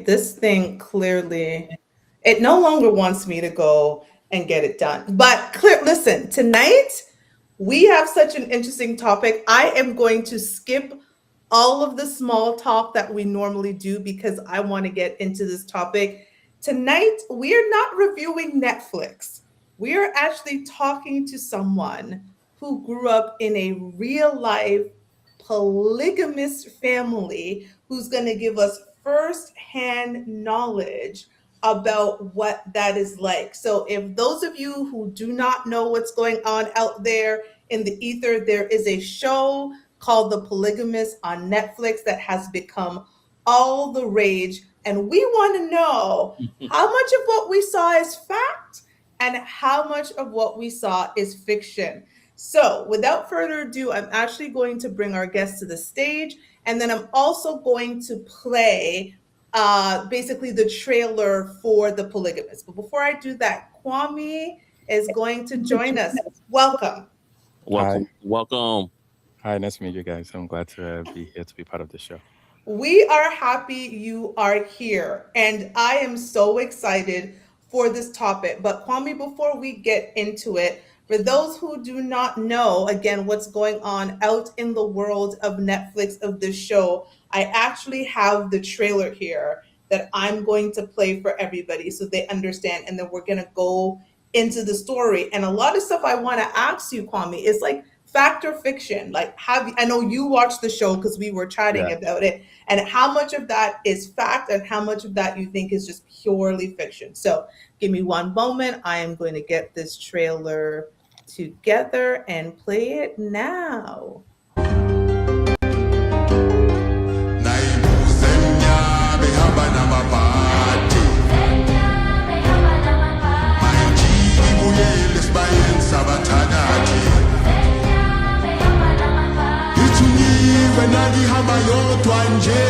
this thing clearly, it no longer wants me to go and get it done. But listen, tonight we have such an interesting topic. I am going to skip all of the small talk that we normally do because I want to get into this topic. Tonight, we are not reviewing Netflix. We are actually talking to someone who grew up in a real life polygamous family who's going to give us first-hand knowledge about what that is like. So, if those of you who do not know what's going on out there in the ether, there is a show called The Polygamist on Netflix that has become all the rage. And we want to know how much of what we saw is fact and how much of what we saw is fiction. So, without further ado, I'm actually going to bring our guests to the stage, and then I'm also going to play basically the trailer for The Polygamist. But before I do that, Kwame is going to join us. Welcome. Hi. Welcome. Hi, nice to meet you guys. I'm glad to be here to be part of the show. We are happy you are here, and I am so excited for this topic. But Kwame, before we get into it, for those who do not know, again, what's going on out in the world of Netflix of this show, I actually have the trailer here that I'm going to play for everybody so they understand, and then we're going to go into the story. And a lot of stuff I want to ask you, Kwame, is like fact or fiction. Like, I know you watched the show because we were chatting Yeah. about it, and how much of that is fact and how much of that you think is just purely fiction. So give me one moment. I am going to get this trailer together and play it now. Naibuzenya behamba namabhadi mayijibuyele esibayeni sabathakathi ithunyiwe nangihamba yodwa nje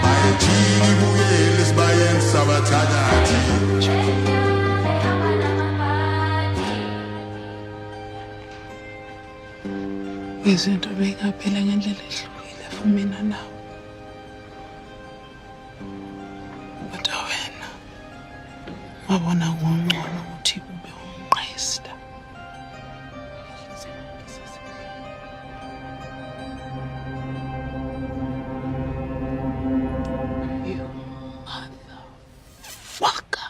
mayijibuyele esibayeni sabathakathi. Izinto beyingaphela ngendlela ehlukile for mina nawe. Kodwa wena wabona kungcono ukuthi ube umqayista. You motherfucker.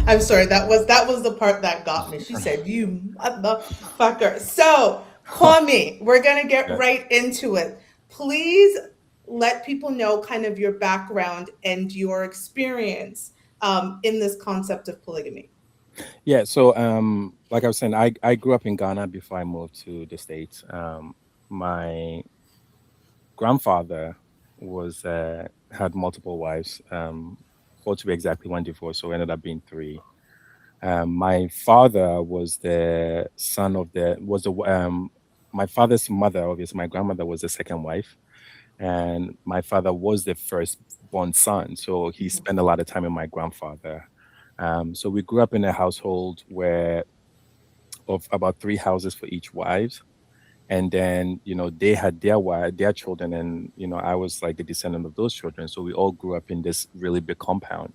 I'm sorry, that was the part that got me. She said, "You motherfucker." So, Kwame, we're gonna get Yeah. right into it. Please let people know kind of your background and your experience in this concept of polygamy. Yeah. So, like I was saying, I grew up in Ghana before I moved to the States. My grandfather was had multiple wives. Four to be exactly, one divorce, so it ended up being three. My father was the son of the was the my father's mother. Obviously, my grandmother was the second wife, and my father was the firstborn son. So he Mhm. spent a lot of time with my grandfather. So we grew up in a household where of about three houses for each wives, and then they had their children, and I was like the descendant of those children. So we all grew up in this really big compound.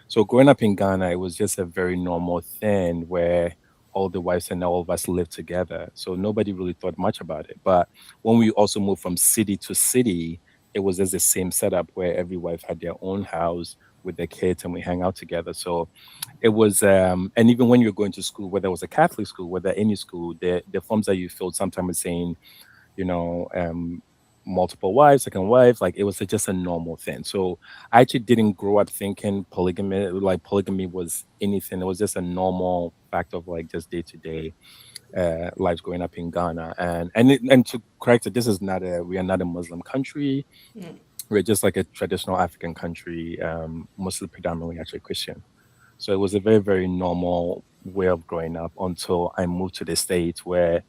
So growing up in Ghana, it was just a very normal thing where all the wives and all of us lived together. So nobody really thought much about it. But when we also moved from city to city, it was just the same setup where every wife had their own house with their kids and we hang out together. So it was, and even when you're going to school, whether it was a Catholic school, whether any school, the forms that you filled sometimes saying, you know, um, multiple wives, second wife, like it was just a normal thing. So I actually didn't grow up thinking polygamy was anything. It was just a normal fact of like just day to day lives growing up in Ghana. And to correct it, we are not a Muslim country. Mm. We're just like a traditional African country, mostly predominantly actually Christian. So it was a very, very normal way of growing up until I moved to the States where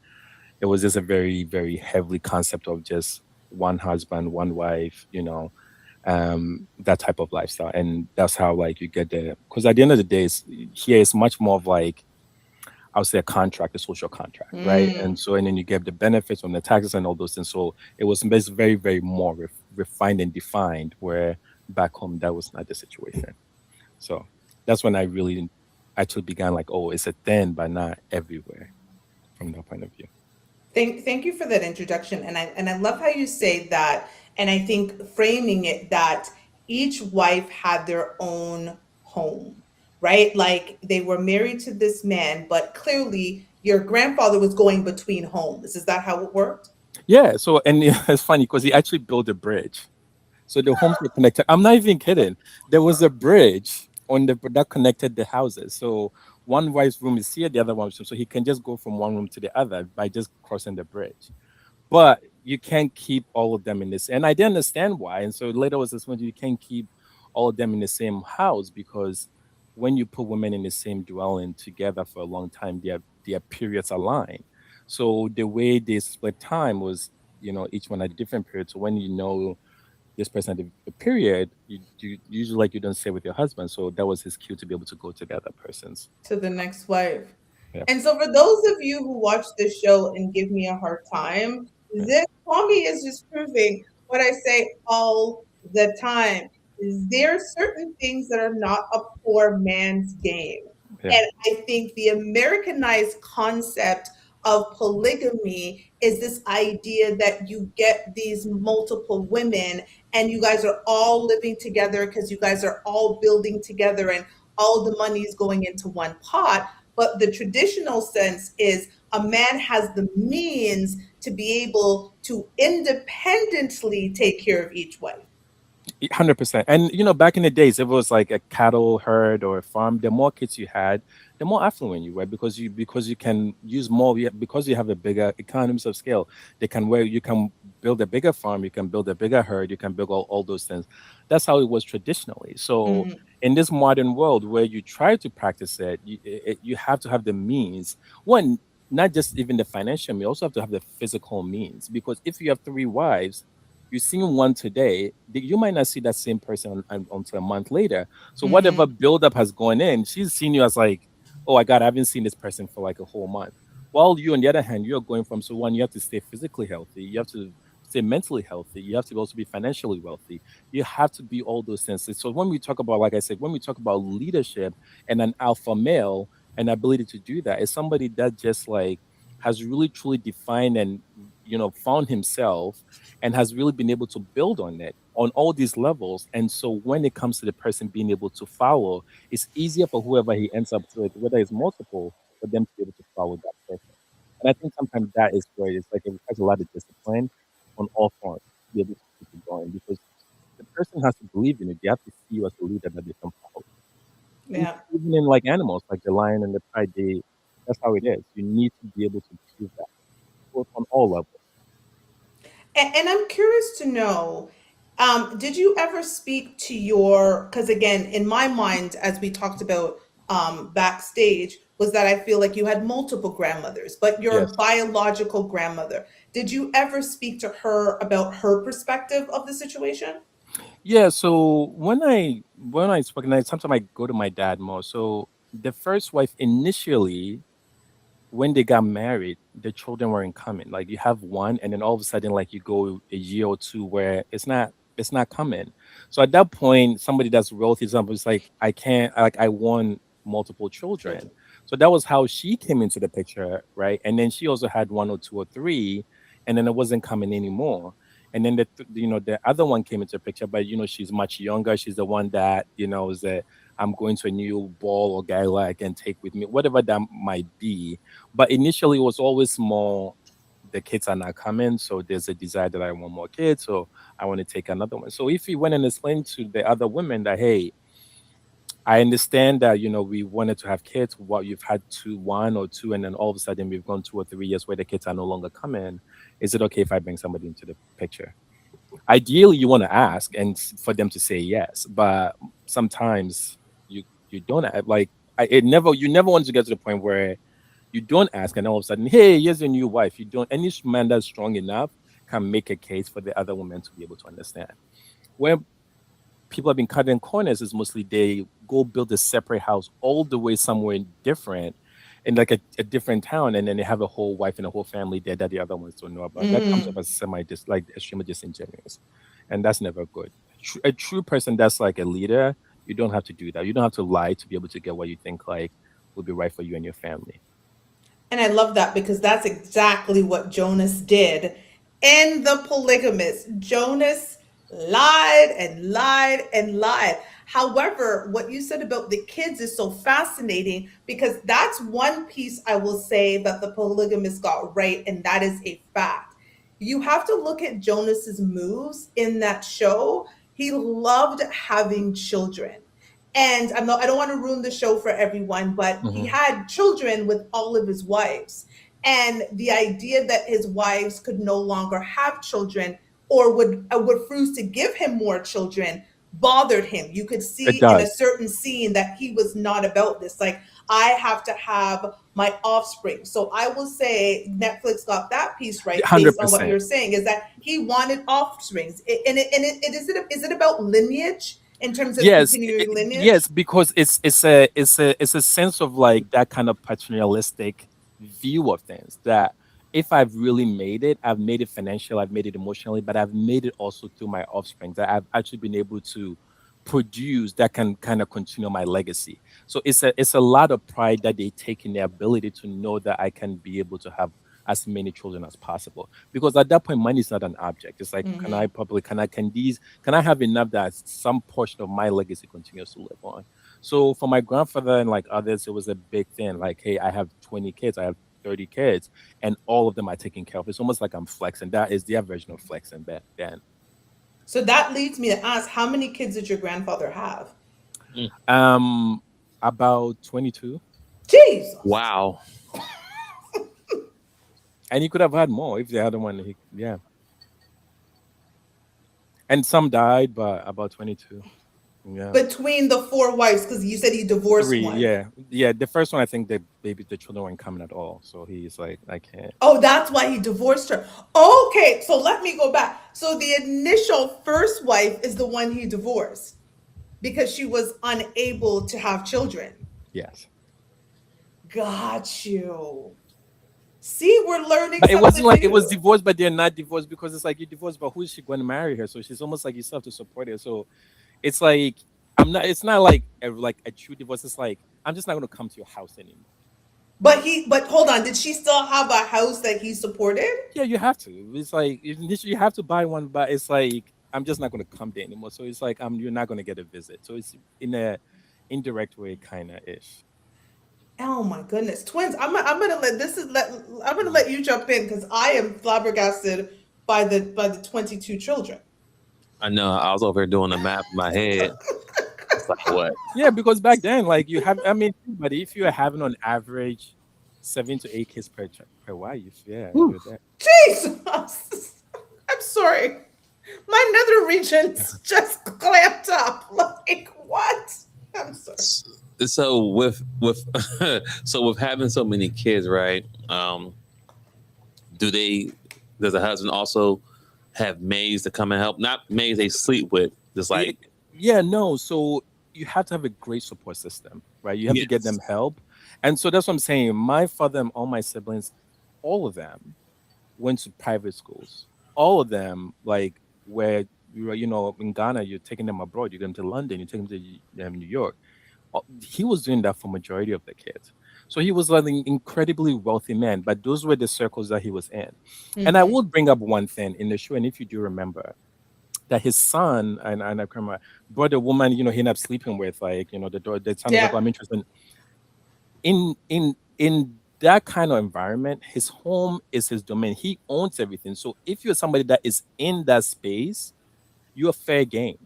it was just a very, very heavily concept of just one husband, one wife, that type of lifestyle. And that's how like you get there. Because at the end of the day, here it's much more of like I'll say a contract, a social contract, right? And so, and then you get the benefits from the taxes and all those things. So it was very, very more refined and defined. Where back home, that was not the situation. So that's when I really actually began like, oh, it's a thing, but not everywhere from that point of view. Thank you for that introduction, and I love how you say that, and I think framing it that each wife had their own home, right? Like they were married to this man, but clearly your grandfather was going between homes. Is that how it worked? Yeah. So, and it's funny because he actually built a bridge. So the homes were connected. I'm not even kidding. There was a bridge on the that connected the houses. So one wife's room is here, the other one's room. So he can just go from one room to the other by just crossing the bridge. But you can't keep all of them in this. And I didn't understand why. And so later was this when you can't keep all of them in the same house because when you put women in the same dwelling together for a long time, their periods align. So the way they split time was, each one at a different period. So when this person had a period, you usually like you don't stay with your husband. So that was his cue to be able to go to the other person's. To the next wife. Yeah. And so for those of you who watch this show and give me a hard time, this Kwame is just proving what I say all the time. There are certain things that are not a poor man's game. Yeah. And I think the Americanized concept of polygamy is this idea that you get these multiple women and you guys are all living together because you guys are all building together and all the money is going into one pot. But the traditional sense is a man has the means to be able to independently take care of each wife. 100%. And back in the days, if it was like a cattle herd or a farm, the more kids you had, the more affluent you were because you can use more because you have a bigger economies of scale. They can where you can build a bigger farm, you can build a bigger herd, you can build all those things. That's how it was traditionally. So in this modern world where you try to practice it, you have to have the means. One, not just even the financial, you also have to have the physical means because if you have three wives, you're seeing one today, you might not see that same person until a month later. So whatever buildup has gone in, she's seen you as like, oh my God, I haven't seen this person for like a whole month. While you, on the other hand, you're going from, so one, you have to stay physically healthy. You have to stay mentally healthy. You have to also be financially wealthy. You have to be all those things. So when we talk about, like I said, when we talk about leadership and an alpha male and ability to do that, is somebody that just like has really truly defined and found himself and has really been able to build on it on all these levels. And so when it comes to the person being able to follow, it's easier for whoever he ends up with, whether it's multiple, for them to be able to follow that person. And I think sometimes that is where it's like it requires a lot of discipline on all fronts to be able to keep it going because the person has to believe in it. They have to see you as a leader that they can follow. Yeah. Even in like animals, like the lion and the pride, that's how it is. You need to be able to prove that both on all levels. And I'm curious to know, did you ever speak to because again, in my mind, as we talked about backstage, was that I feel like you had multiple grandmothers, but your Yes. biological grandmother, did you ever speak to her about her perspective of the situation? Yeah, so when I spoke, and sometimes I go to my dad more. So the first wife initially, when they got married, the children weren't coming. Like you have one, and then all of a sudden, like you go a year or two where it's not coming. So at that point, somebody that's wealthy, example, is like I can't like I want multiple children. So that was how she came into the picture, right? And then she also had one or two or three, and then it wasn't coming anymore. And then the other one came into the picture, but she's much younger. She's the one that is that I'm going to a new ball or gala I can take with me, whatever that might be. But initially, it was always more the kids are not coming, so there's a desire that I want more kids, so I want to take another one. So if he went and explained to the other women that, hey, I understand that we wanted to have kids. What you've had one or two, and then all of a sudden we've gone 2 or 3 years where the kids are no longer coming. Is it okay if I bring somebody into the picture? Ideally, you want to ask and for them to say yes, but sometimes you don't like. You never want to get to the point where you don't ask, and all of a sudden, hey, here's your new wife. You don't. Any man that's strong enough can make a case for the other women to be able to understand. Where people have been cutting corners is mostly they go build a separate house all the way somewhere different, in like a different town, and then they have a whole wife and a whole family there that the other ones don't know about. That comes up as like extremely disingenuous, and that's never good. A true person that's like a leader, you don't have to do that. You don't have to lie to be able to get what you think like will be right for you and your family. And I love that because that's exactly what Jonas did in The Polygamist. Jonas lied and lied and lied. However, what you said about the kids is so fascinating because that's one piece I will say that The Polygamist got right, and that is a fact. You have to look at Jonas's moves in that show. He loved having children. And I don't want to ruin the show for everyone, but he Hmm. had children with all of his wives. And the idea that his wives could no longer have children or would refuse to give him more children bothered him. You could It see in a does. certain scene that he was not about this. Like, I have to have my offspring. So I will say Netflix got that piece right Hundred based on what percent. you're saying, is that he wanted offsprings. Is it about lineage in terms of Yes, continuing yes, lineage? because it's a sense of like that kind of paternalistic view of things that if I've really made it, I've made it financial, I've made it emotionally, but I've made it also through my offspring that I've actually been able to produce that can kind of continue my legacy. So it's a lot of pride that they take in their ability to know that I can be able to have as many children as possible. Because at that point, money is not an object. It's like, can I Hmm. probably can I have enough that some portion of my legacy continues to live on? So for my grandfather and like others, it was a big thing. Like, hey, I have 20 kids, I have 30 kids, and all of them are taken care of. It's almost like I'm flexing. That is their version of flexing back then. So that leads me to ask, how many kids did your grandfather have? Mm. Um, about 22, Jesus. Wow. and he could have had more if the other one. Yeah, and some died, but about 22. Yeah. Between the four wives, because you said he divorced Three, one. yeah, yeah. The first one, I think the children weren't coming at all, so he's like, I can't. Oh, that's why he divorced her. Okay, so let me go back. So the initial first wife is the one he divorced because she was unable to have children. Yes, Got you. See, we're learning but it wasn't something like it was new. divorced, but they're not divorced because it's like you divorced, but who is she going to marry her? So she's almost like you still have to support her. So it's like I'm not. It's not like a true divorce. It's like I'm just not going to come to your house anymore. But hold on, did she still have a house that he supported? Yeah, you have to. It's like you have to buy one, but it's like I'm just not going to come there anymore. So it's like you're not going to get a visit. So it's in a indirect way, kind of ish. Oh my goodness, twins! I'm gonna let you jump in because I am flabbergasted by the 22 children. I know. I was over here doing the math in my head. It's like what? Yeah, because back then, like you have, I mean, but if you are having on average 7 to 8 kids per wife, yeah, Whew. you're there. Jesus, I'm sorry, my nether regions just clamped up. Like what? I'm sorry. So with so with having so many kids, right? Do they? Does the husband also have maids to come and help? Not maids they sleep with. Just Yeah, like yeah, no. So you have to have a great support system, right? You have to get them yes, help, and so that's what I'm saying. My father and all my siblings, all of them went to private schools. All of them, like where you were, in Ghana, you're taking them abroad. You take them to London. You take them to New York. He was doing that for majority of the kids. So he was like an incredibly wealthy man, but those were the circles that he was in. And I Hmm. will bring up one thing in the show, and if you do remember, that his son and I can't remember, brought a woman, he ended up sleeping with, like, the son was like, Yeah, "Oh, I'm interested in that kind of environment. His home is his domain. He owns everything. So if you're somebody that is in that space, you're fair game.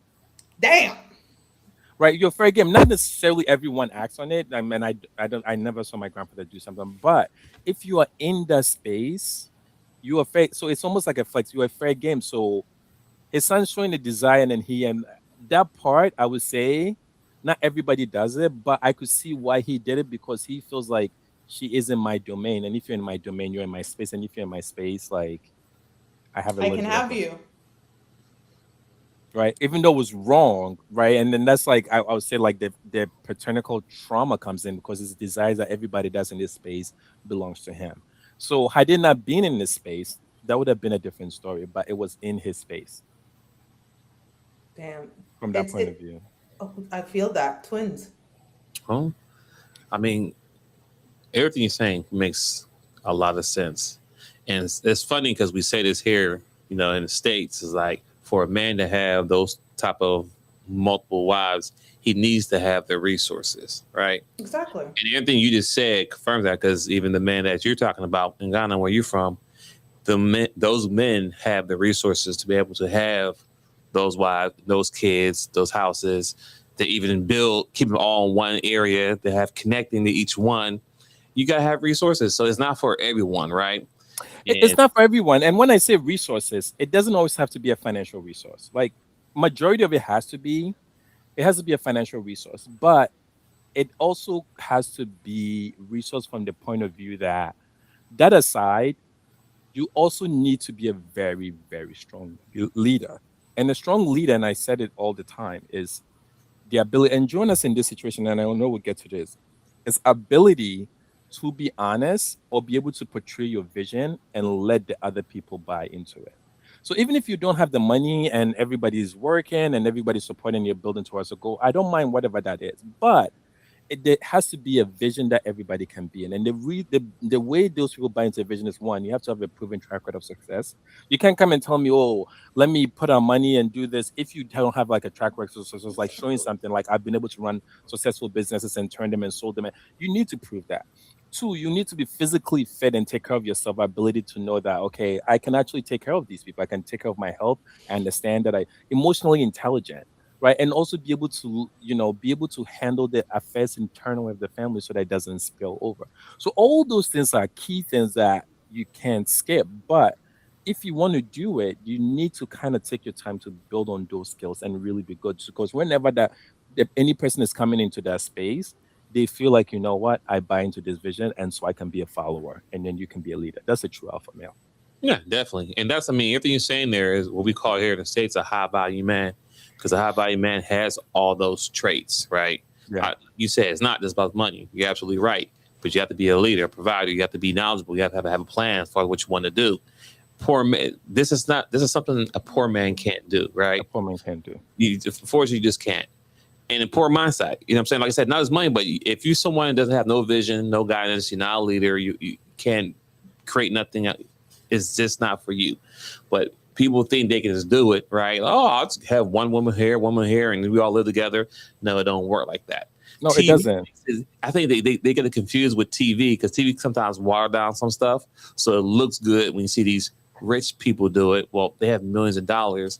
damn. Right, you're fair game. Not necessarily everyone acts on it. I mean, I never saw my grandfather do something, but if you are in that space, you are fair. So it's almost like a flex. You're a fair game. So his son's showing the desire, and and that part, I would say, not everybody does it, but I could see why he did it because he feels like she is in my domain, and if you're in my domain, you're in my space, and if you're in my space, like I have a I little can bit of have a you. right? Even though it was wrong, right? And then that's like I would say like the paternal trauma comes in because it's desires that everybody does in this space belongs to him. So had it not been in this space, that would have been a different story. But it was in his space Damn. from that It's point of it. view. Oh, I feel that twins. Well, I mean, everything you're saying makes a lot of sense, and it's funny because we say this here, in the states, is like for a man to have those type of multiple wives, he needs to have the resources, right? Exactly. And everything you just said confirms that because even the man that you're talking about in Ghana, where you're from, those men have the resources to be able to have those wives, those kids, those houses, to even keep them all in one area, to have connecting to each one. You gotta have resources, so it's not for everyone, right? It's And not for everyone. And when I say resources, it doesn't always have to be a financial resource. Like majority of it has to be a financial resource, but it also has to be resource from the point of view that aside, you also need to be a very, very strong leader. And a strong leader, and I said it all the time, is the ability, and join us in this situation, and I know we'll get to this, is ability to be honest or be able to portray your vision and let the other people buy into it. So even if you don't have the money and everybody's working and everybody's supporting your building towards a goal, I don't mind whatever that is. But there has to be a vision that everybody can be in. And the way those people buy into a vision is one, you have to have a proven track record of success. You can't come and tell me, oh, let me put on money and do this if you don't have like a track record. So it's like showing something like I've been able to run successful businesses and turn them and sold them. You need to prove that. Two, you need to be physically fit and take care of yourself. Ability to know that, okay, I can actually take care of these people. I can take care of my health. I understand that I emotionally intelligent, right? And also be able to be able to handle the affairs internal of the family so that it doesn't spill over. So all those things are key things that you can't skip. But if you want to do it, you need to kind of take your time to build on those skills and really be good, because whenever that if any person is coming into that space, they feel like, you know what, I buy into this vision and so I can be a follower and then you can be a leader. That's a true alpha male. yeah, definitely. And that's, I mean, everything you're saying there is what we call here in the States a high value man, because a high value man has all those traits, right? Yeah. You said it's not just about money. You're absolutely right. But you have to be a leader, a provider. You have to be knowledgeable. You have to have a plan for what you want to do. Poor man, this is something a poor man can't do, right? A poor man can't do. Unfortunately, you just can't. And in poor mindset, you know what I'm saying? Like I said, not as money, but if you're someone that doesn't have no vision, no guidance, you're not a leader, you can't create nothing. It's just not for you. But people think they can just do it, right? Oh, I'll just have one woman here, and we all live together. No, it don't work like that. No, it doesn't. I think they get it confused with TV, because TV sometimes water down some stuff. So it looks good when you see these rich people do it. Well, they have millions of dollars.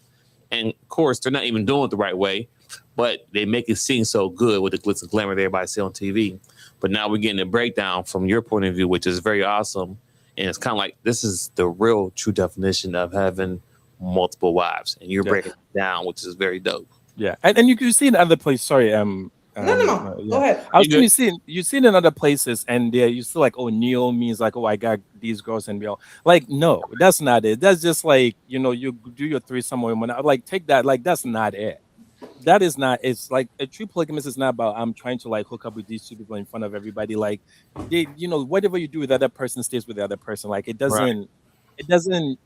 And of course, they're not even doing it the right way, but they make it seem so good with the glitz and glamour that everybody see on TV. But now we're getting a breakdown from your point of view, which is very awesome. And it's kind of like, this is the real true definition of having multiple wives. And you're breaking it down, which is very dope. Yeah. And you can see in other places, sorry, No. yeah. Go ahead. I was you see it in other places, and there you see like, oh, Neo means like, oh, I got these girls, and we all like, no, that's not it. That's just like, you do your threesome or whatnot. Like, take that, like, that's not it. That is not. It's like a true polygamist is not about I'm trying to like hook up with these two people in front of everybody. Like, they, whatever you do with the other person stays with the other person. Like, it doesn't, Right. it doesn't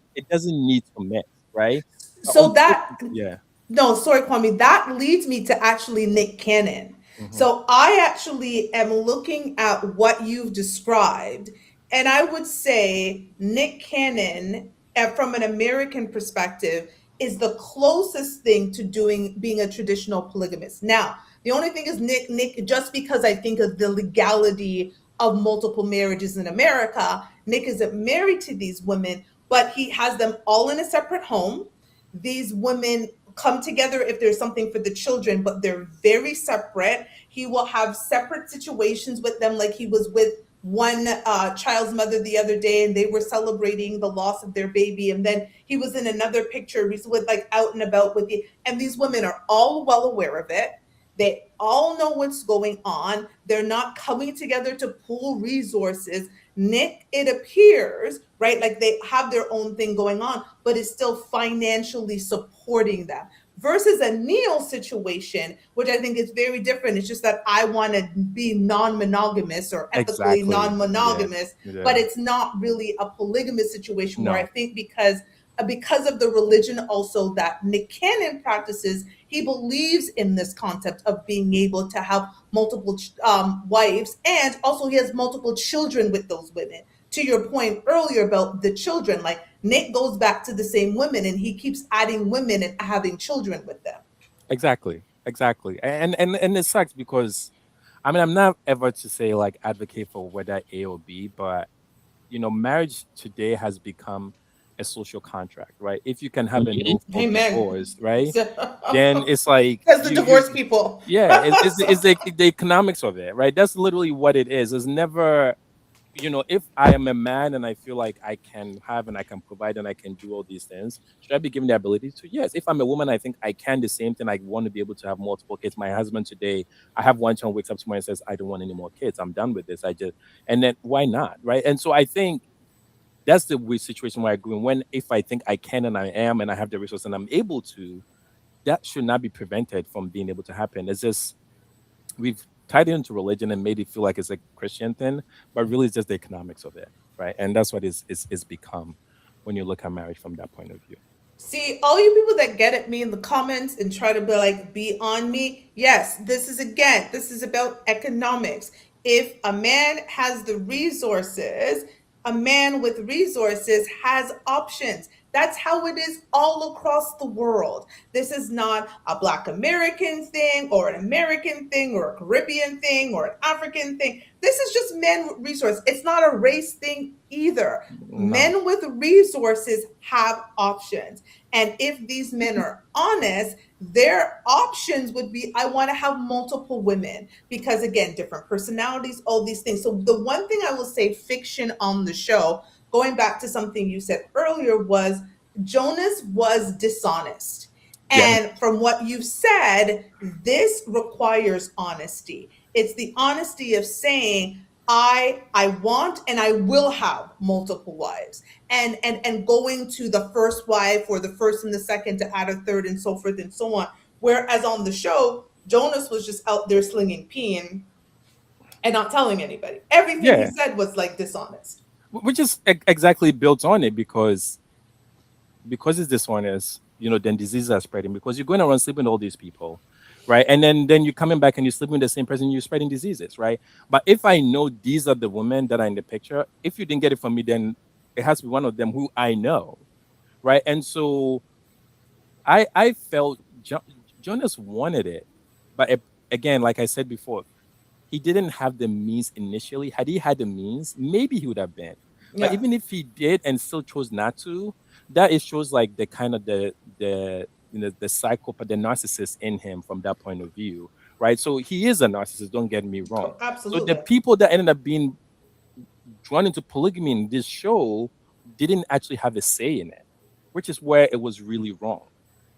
need to mix, right? So that Yeah. No, sorry, Kwame. That leads me to actually Nick Cannon. So I actually am looking at what you've described, and I would say Nick Cannon, from an American perspective, is the closest thing to being a traditional polygamist. Now, the only thing is Nick, just because I think of the legality of multiple marriages in America, Nick isn't married to these women, but he has them all in a separate home. These women come together if there's something for the children, but they're very separate. He will have separate situations with them, like he was with one child's mother the other day, and they were celebrating the loss of their baby. And then he was in another picture with like out and about with the, and these women are all well aware of it. They all know what's going on. They're not coming together to pool resources. Nick, it appears, right, like they have their own thing going on, but it's still financially supporting them. versus a Neil situation, which I think is very different. It's just that I want to be non-monogamous or ethically Exactly. non-monogamous, Yeah. but it's not really a polygamous situation where No. I think because of the religion also that Nick Cannon practices, he believes in this concept of being able to have multiple wives, and also he has multiple children with those women. To your point earlier about the children, like Nick goes back to the same women and he keeps adding women and having children with them. Exactly. And it sucks because I mean I'm not ever to say like advocate for whether A or B, but marriage today has become a social contract, right? If you can have a no fault Amen. divorce, right? Then So, it's like as the you divorced people. yeah, it's like the economics of it, right? That's literally what it is. It's never, if I am a man and I feel like I can have and I can provide and I can do all these things, should I be given the ability to? Yes. If I'm a woman, I think I can the same thing. I want to be able to have multiple kids. My husband today, I have one child, wakes up tomorrow and says, I don't want any more kids. I'm done with this. And then why not? Right. And so I think that's the weird situation where I go in. When if I think I can and I am and I have the resource and I'm able to, that should not be prevented from being able to happen. It's just we've tied it into religion and made it feel like it's a Christian thing, but really it's just the economics of it, right? And that's what it's become when you look at marriage from that point of view. See, all you people that get at me in the comments and try to be on me, yes, this is about economics. If a man has the resources, a man with resources has options. That's how it is all across the world. This is not a Black American thing or an American thing or a Caribbean thing or an African thing. This is just men with resources. It's not a race thing either. No. Men with resources have options. And if these men are honest, their options would be I want to have multiple women because, again, different personalities, all these things. So, the one thing I will say, fiction on the show, going back to something you said earlier, was Jonas was dishonest. Yeah. And from what you've said, this requires honesty. It's the honesty of saying, I want and I will have multiple wives, and going to the first wife or the first and the second to add a third and so forth and so on. Whereas on the show, Jonas was just out there slinging peen and not telling anybody. Everything Yeah. he said was like dishonest. Which is exactly built on it because it's dishonest, then diseases are spreading because you're going around sleeping with all these people, right? And then you're coming back and you're sleeping with the same person, you're spreading diseases, right? But if I know these are the women that are in the picture, if you didn't get it from me, then it has to be one of them who I know, right? And so I felt Jonas wanted it, but again, like I said before, he didn't have the means initially. Had he had the means, maybe he would have been. But Yeah. even if he did and still chose not to, that it shows like the kind of the psychopath, the narcissist in him from that point of view, right? So he is a narcissist. Don't get me wrong. Oh, So absolutely. the people that ended up being drawn into polygamy in this show didn't actually have a say in it, which is where it was really wrong.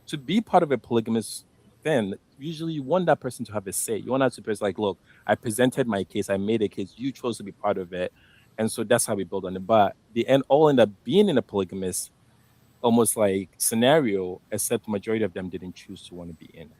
To be part of a polygamous thing, usually you want that person to have a say. You want that person like, look, I presented my case, I made a case, you chose to be part of it. And so that's how we build on it. But the end all end up being in a polygamous almost like scenario, except majority of them didn't choose to want to be in it.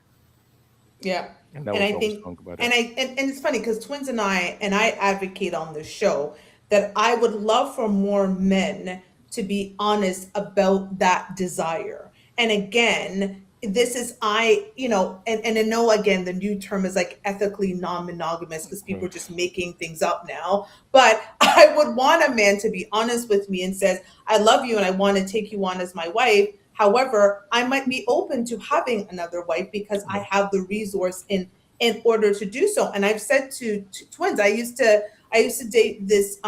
Yeah. And that And was I what was think, strong about and it. and it's funny because Twins and I advocate on this show that I would love for more men to be honest about that desire. And again, this is and I know again the new term is like ethically non-monogamous because people are just making things up now. But I would want a man to be honest with me and says, I love you and I want to take you on as my wife. However, I might be open to having another wife because I have the resource in order to do so. And I've said to Twins, I used to date this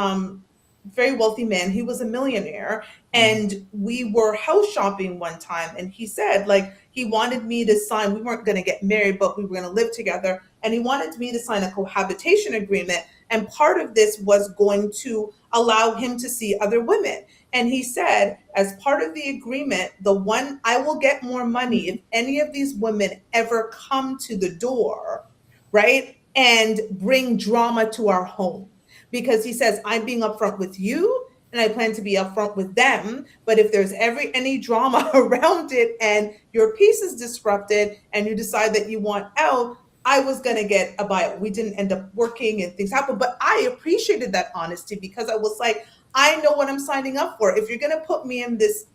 very wealthy man. He was a millionaire, and we were house shopping one time, and he said like he wanted me to sign. We weren't going to get married, but we were going to live together, and he wanted me to sign a cohabitation agreement. And part of this was going to allow him to see other women. And he said, as part of the agreement, I will get more money if any of these women ever come to the door, right, and bring drama to our home. Because he says, I'm being upfront with you and I plan to be upfront with them. But if there's any drama around it and your peace is disrupted and you decide that you want out, I was going to get a buyout. We didn't end up working and things happened, but I appreciated that honesty because I was like, I know what I'm signing up for. If you're going to put me in this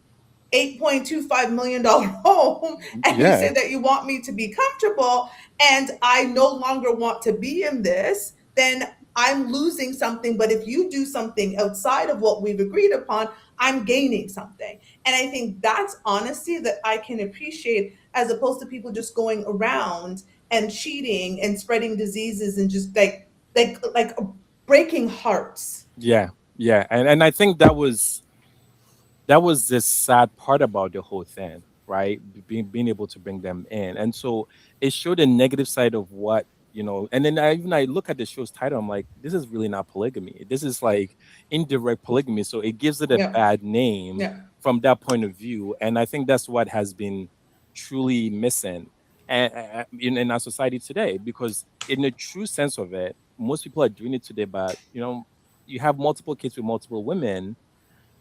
$8.25 million home and you say Yeah, that you want me to be comfortable and I no longer want to be in this, then I'm losing something. But if you do something outside of what we've agreed upon, I'm gaining something. And I think that's honesty that I can appreciate, as opposed to people just going around and cheating and spreading diseases and just like breaking hearts. yeah, yeah. And I think that was the sad part about the whole thing, right? Being able to bring them in. And so it showed a negative side of what, and then I look at the show's title, I'm like, this is really not polygamy. This is like indirect polygamy. So it gives it a Yeah. bad name Yeah. from that point of view. And I think that's what has been truly missing in our society today, because in the true sense of it, most people are doing it today, but you have multiple kids with multiple women.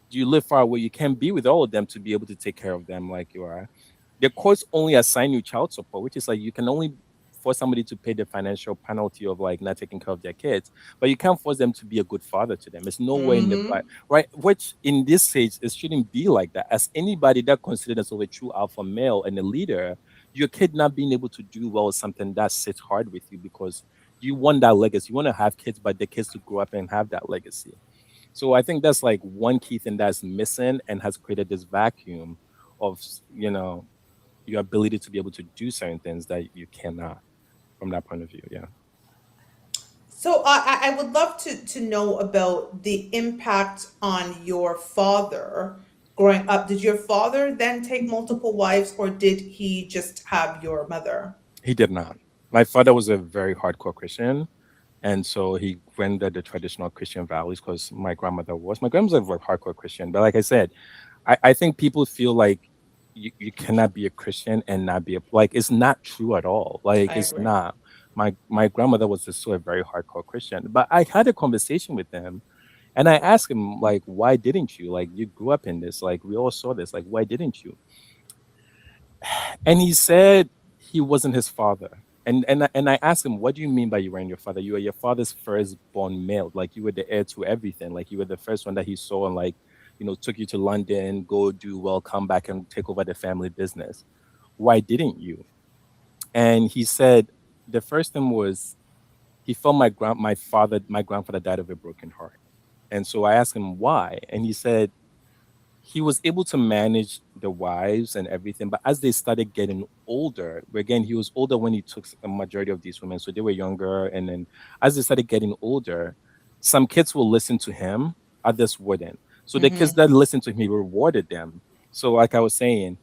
You live far away, you can't be with all of them to be able to take care of them like you are. The courts only assign you child support, which is like you can only force somebody to pay the financial penalty of like not taking care of their kids, but you can't force them to be a good father to them. It's nowhere in the Mm-hmm. right, which in this stage it shouldn't be like that. As anybody that considers themselves a true alpha male and a leader, your kid not being able to do well is something that sits hard with you because you want that legacy. You want to have kids, but the kids to grow up and have that legacy. So I think that's like one key thing that's missing and has created this vacuum of, your ability to be able to do certain things that you cannot from that point of view. Yeah. So I would love to know about the impact on your father growing up. Did your father then take multiple wives, or did he just have your mother? He did not. My father was a very hardcore Christian. And so he rendered the traditional Christian values because my grandmother was. My grandmother was a hardcore Christian. But like I said, I think people feel like you cannot be a Christian and not be like it's not true at all. Like I it's agree. not. My grandmother was just so a very hardcore Christian. But I had a conversation with him and I asked him, like, why didn't you? Like you grew up in this, like we all saw this, like why didn't you? And he said he wasn't his father. And I asked him, what do you mean by you weren't your father? You were your father's firstborn male. Like you were the heir to everything. Like you were the first one that he saw and like, took you to London, go do well, come back and take over the family business. Why didn't you? And he said the first thing was he felt my grandfather died of a broken heart. And so I asked him why. And he said he was able to manage the wives and everything, but as they started getting older, again, he was older when he took a majority of these women, so they were younger. And then as they started getting older, some kids will listen to him, others wouldn't. So the kids Mm-hmm. that listened to him, he rewarded them. So, like I was saying,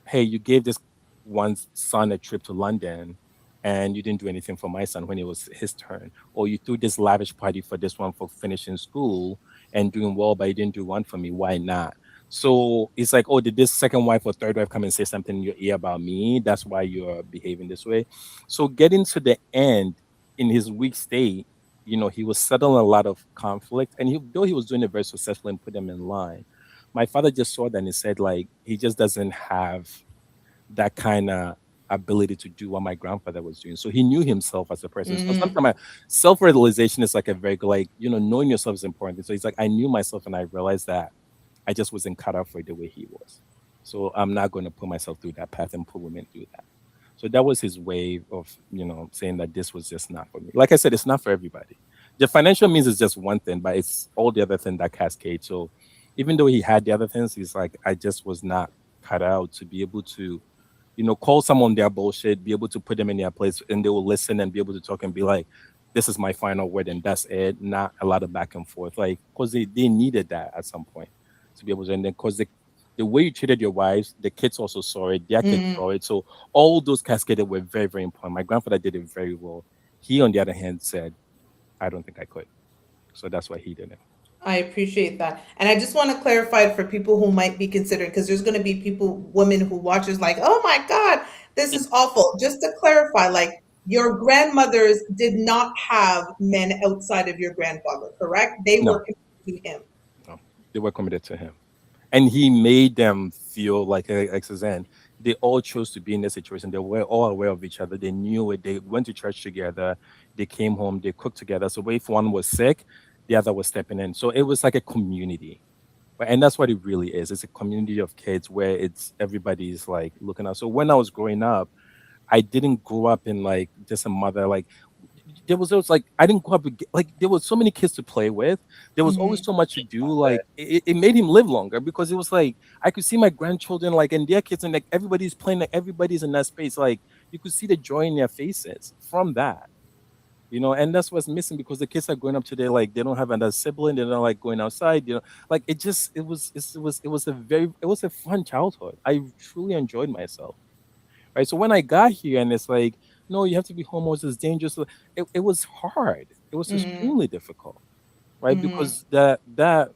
hey, you gave this one son a trip to London and you didn't do anything for my son when it was his turn. Or you threw this lavish party for this one for finishing school and doing well, but you didn't do one for me. Why not? So it's like, oh, did this second wife or third wife come and say something in your ear about me? That's why you're behaving this way. So getting to the end in his weak state, he was settling a lot of conflict. And though he was doing it very successfully and put them in line, my father just saw that and he said, like, he just doesn't have that kind of ability to do what my grandfather was doing. So he knew himself as a person. So Mm-hmm. sometimes self-realization is like a very like, knowing yourself is important. So he's like, I knew myself and I realized that I just wasn't cut out for it the way he was. So I'm not going to put myself through that path and put women through that. So that was his way of, saying that this was just not for me. Like I said, it's not for everybody. The financial means is just one thing, but it's all the other thing that cascade. So even though he had the other things, he's like, I just was not cut out to be able to, call someone their bullshit, be able to put them in their place, and they will listen and be able to talk and be like, this is my final word, and that's it. Not a lot of back and forth, like because they needed that at some point to be able to, and then because the way you treated your wives, the kids also saw it, their kids Mm-hmm. saw it. So all those cascaded were very, very important. My grandfather did it very well. He, on the other hand, said, I don't think I could. So that's why he did it. I appreciate that. And I just want to clarify for people who might be considering, because there's going to be people, women who watches like, oh my God, this is awful. Just to clarify, like your grandmothers did not have men outside of your grandfather, correct? They No, were committed to him. no. they were committed to him, and he made them feel like Suzanne. They all chose to be in this situation. They were all aware of each other. They knew it. They went to church together. They came home. They cooked together. So if one was sick, the other was stepping in. So it was like a community. Right? And that's what it really is. It's a community of kids where it's everybody's like looking out. So when I was growing up, I didn't grow up in like just a mother. Like there was like I didn't grow up with, like there was so many kids to play with. There was always so much to do. Like it made him live longer because it was like I could see my grandchildren like and their kids and like everybody's playing, like everybody's in that space. Like you could see the joy in their faces from that. And that's what's missing because the kids are growing up today, like they don't have another sibling, they're not like going outside, like it was a fun childhood. I truly enjoyed myself. Right. So when I got here and it's like, no, you have to be home, it's dangerous. It was hard. It was extremely difficult. Right. Because that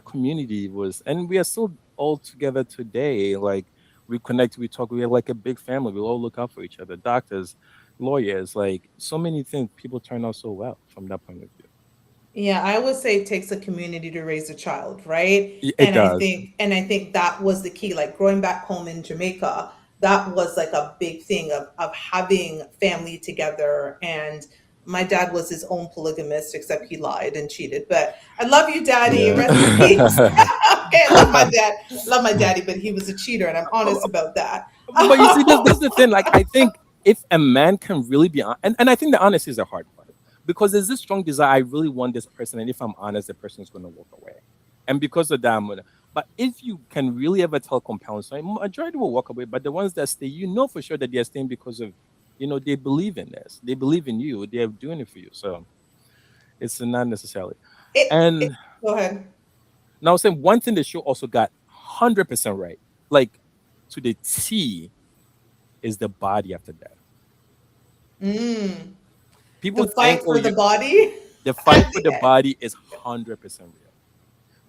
community was, and we are still all together today. Like we connect, we talk, we are like a big family. We all look out for each other, doctors, lawyers, like so many things. People turn out so well from that point of view. Yeah, I would say it takes a community to raise a child, right? It And I does. think and I think that was the key. Like growing back home in Jamaica, that was like a big thing of having family together. And my dad was his own polygamist, except he lied and cheated. But I love you, Daddy. Yeah. Rest in peace. Okay, I love my dad, love my daddy, but he was a cheater, and I'm honest about that. But you see, that's the thing. Like, I think if a man can really be and I think the honesty is the hard part because there's this strong desire. I really want this person, and if I'm honest, the person is going to walk away. And because of that, but if you can really ever tell compound story, majority will walk away. But the ones that stay, for sure that they're staying because of, they believe in this, they believe in you, they're doing it for you. So it's not necessarily. It, And Go ahead. now, I'm saying one thing the show also got 100% right, like to the T, is the body after death. Mm, People the fight think, for the body. the fight for the body is 100% real.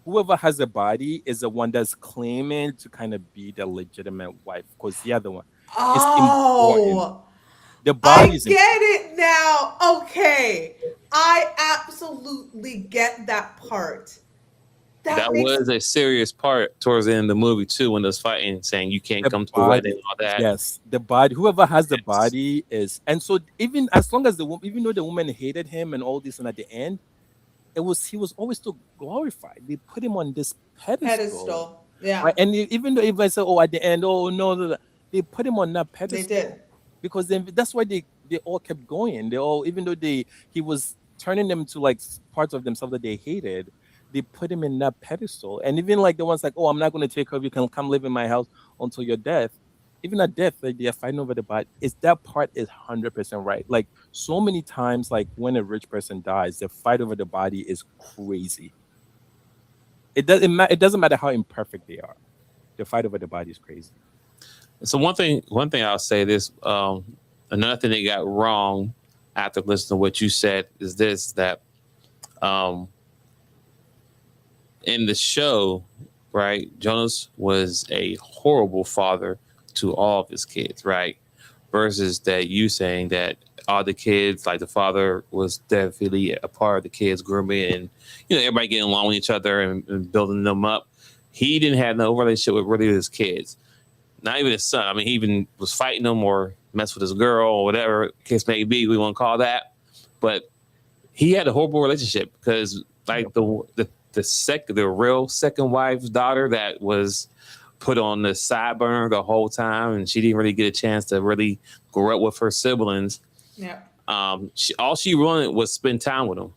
Whoever has a body is the one that's claiming to kind of be the legitimate wife because the other one is important. Oh, The I body is get it now. Okay. I absolutely get that part. That Makes was a serious part towards the end of the movie too, when they was fighting, saying you can't the come to the body. wedding and all that. Yes, the body. Whoever has the Yes. body is, and so even as long as even though the woman hated him and all this, and at the end, he was always still glorified. They put him on this pedestal. Yeah, Right? And even though if I say, oh, at the end, oh no, they put him on that they pedestal did. because then that's why they all kept going. They all, even though he was turning them to like parts of themselves that they hated, they put him in that pedestal. And even like the ones like, oh, I'm not going to take care of you, can come live in my house until your death. Even at death, like they're fighting over the body. That part is 100% right. Like so many times, like when a rich person dies, the fight over the body is crazy. It doesn't matter how imperfect they are. The fight over the body is crazy. So one thing I'll say this, another thing they got wrong after listening to what you said is this, that in the show, right, Jonas was a horrible father to all of his kids, right? Versus that you saying that all the kids, like the father was definitely a part of the kids grooming and, everybody getting along with each other and building them up. He didn't have no relationship with really his kids. Not even his son. I mean, he even was fighting them or messed with his girl or whatever case may be, we want to call that. But he had a horrible relationship because like the real second wife's daughter that was put on the side burner the whole time, and she didn't really get a chance to really grow up with her siblings. Yeah. All she wanted was spend time with him.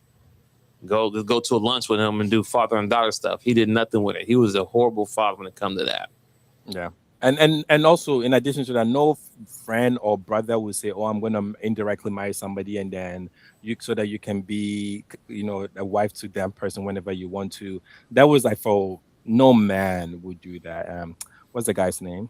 Go to a lunch with him and do father and daughter stuff. He did nothing with it. He was a horrible father when it comes to that. Yeah. And also in addition to that, no friend or brother will say, oh, I'm going to indirectly marry somebody and then so that you can be, a wife to that person whenever you want to. That was like no man would do that. What's the guy's name?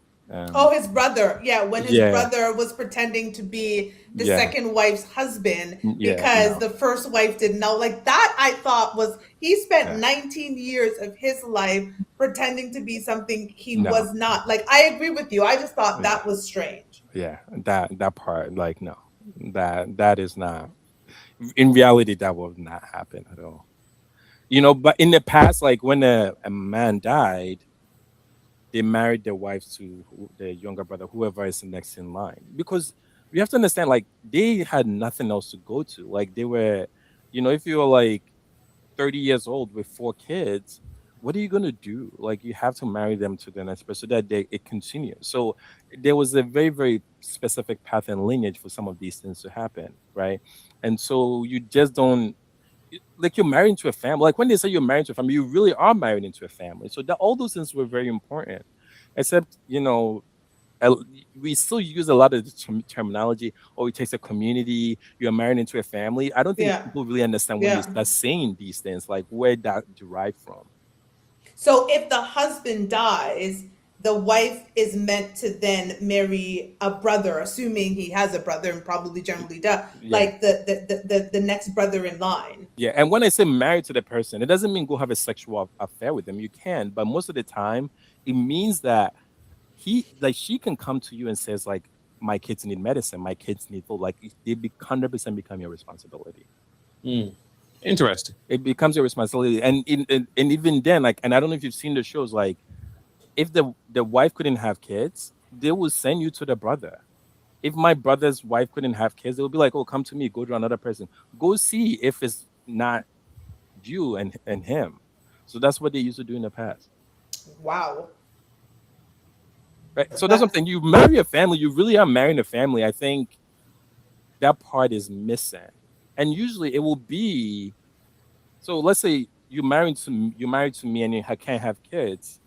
His brother. Yeah, when his brother was pretending to be the second wife's husband because the first wife didn't know. Like that, I thought he spent 19 years of his life pretending to be something he was not. Like, I agree with you. I just thought that was strange. Yeah, that part, like, no, that is not. In reality, that will not happen at all. But in the past, like when a man died, they married their wife to the younger brother, whoever is next in line. Because you have to understand, like they had nothing else to go to. Like they were, if you were like 30 years old with 4 kids, what are you gonna do? Like you have to marry them to the next person so that it continues. So there was a very, very specific path and lineage for some of these things to happen, right? And so you just don't like you're married into a family. Like when they say you're married to a family, you really are married into a family. So that all those things were very important. Except, we still use a lot of the terminology. Oh, it takes a community. You're married into a family. I don't think Yeah. people really understand when you Yeah. start saying these things, like where that derived from. So if the husband dies, the wife is meant to then marry a brother, assuming he has a brother and probably generally does, Yeah. like the next brother in line. Yeah, and when I say married to the person, it doesn't mean go have a sexual affair with them. You can, but most of the time, it means that she can come to you and says like, my kids need medicine, my kids need food. Like they 100% become your responsibility. Interesting. It becomes your responsibility, and even then, like, and I don't know if you've seen the shows, like, if the wife couldn't have kids, they will send you to the brother. If my brother's wife couldn't have kids, they would be like, oh, come to me, go to another person, go see if it's not you and him. So that's what they used to do in the past, Wow. right? So that's something, you marry a family, you really are marrying a family. I think that part is missing, and usually it will be, so let's say you're married to me and you can't have kids.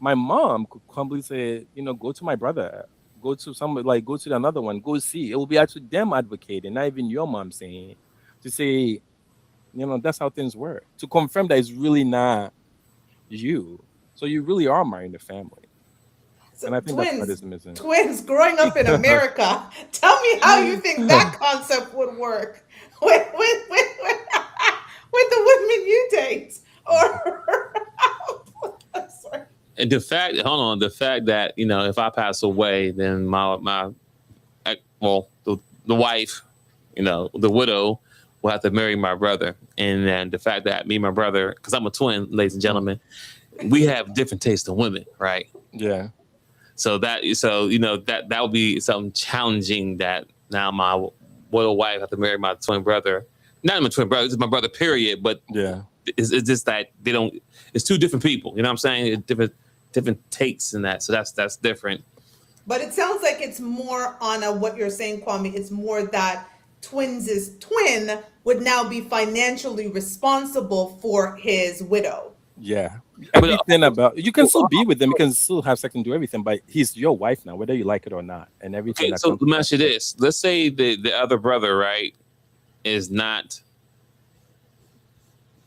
My mom could humbly say, go to my brother, go to somebody, like go to another one, go see. It will be actually them advocating, not even your mom saying, to say, that's how things work. To confirm that it's really not you. So you really are marrying the family. So And I think that's what is missing. twins growing up in America. Tell me how you think that concept would work with the women you date, or sorry. And the fact that if I pass away, then the wife, the widow, will have to marry my brother, and then the fact that me and my brother, because I'm a twin, ladies and gentlemen, we have different tastes in women, right? Yeah. So that would be something challenging, that now my widow wife have to marry my twin brother. Not my twin brother, it's my brother, period. But Yeah. it's just that they don't. It's two different people. You know what I'm saying? It's different takes in that. So that's different. But it sounds like it's more on what you're saying, Kwame. It's more that twins' twin would now be financially responsible for his widow. Yeah. But, Everything about, you can still be with them, you can still have sex and do everything, but he's your wife now, whether you like it or not, and everything. Okay, that so comes let me with ask you that. this: let's say the other brother, right, is not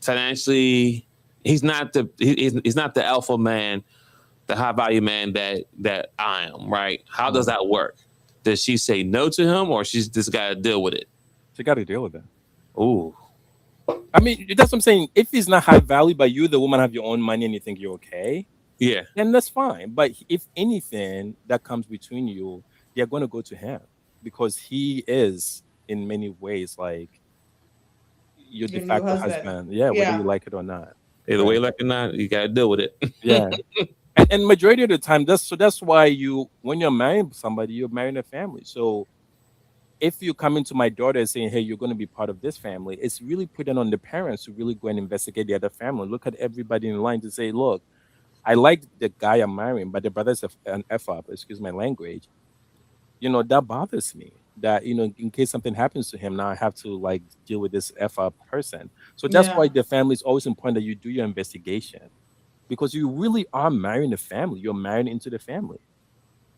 financially. He's not the alpha man, the high value man that I am, right? How does that work? Does she say no to him, or she's just got to deal with it? So you got to deal with that. Ooh, I mean, that's what I'm saying. If he's not high value, but you, the woman, have your own money and you think you're okay, yeah. then that's fine. But if anything that comes between you, you're going to go to him, because he is, in many ways, like your de Your new facto husband. husband. Yeah, whether Yeah. you like it or not. Either way, like or not, you got to deal with it. Yeah. And majority of the time, that's why when you're marrying somebody, you're marrying a family. So if you come into my daughter and saying, hey, you're going to be part of this family, it's really putting on the parents to really go and investigate the other family. Look at everybody in line to say, look, I like the guy I'm marrying, but the brother's an F up, excuse my language. That bothers me. That, in case something happens to him, now I have to like deal with this F up person. So that's Yeah. why the family is always important, that you do your investigation, because you really are marrying a family. You're marrying into the family.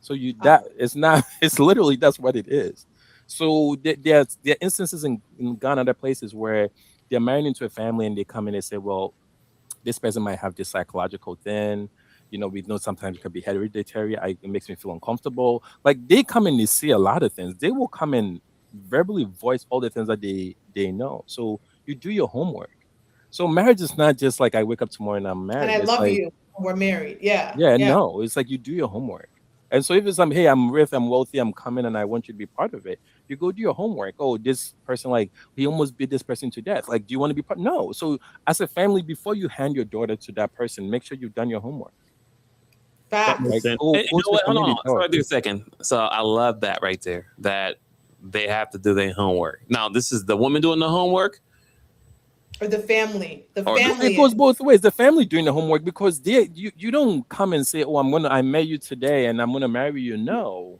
So it's not, it's literally, that's what it is. So there are instances in Ghana, other places, where they're married into a family and they come in and say, well, this person might have this psychological thing. We know sometimes it could be hereditary. It makes me feel uncomfortable. Like they come and they see a lot of things. They will come and verbally voice all the things that they know. So you do your homework. So marriage is not just like I wake up tomorrow and I'm married. And I It's love like, you. We're married. Yeah. yeah, no, it's like you do your homework. And so if it's hey, I'm rich, I'm wealthy, I'm coming, and I want you to be part of it, you go do your homework. Oh, this person, like, he almost beat this person to death. Like, do you want to be part? No. So as a family, before you hand your daughter to that person, make sure you've done your homework. That makes Like, sense. go And you go know to the what? Hold community on. Sorry, talk. do a second. So I love that right there. That they have to do their homework. Now, this is the woman doing the homework. Or the family. The Or- family. It goes both ways. The family doing the homework, because you don't come and say, oh, I met you today and I'm gonna marry you. No.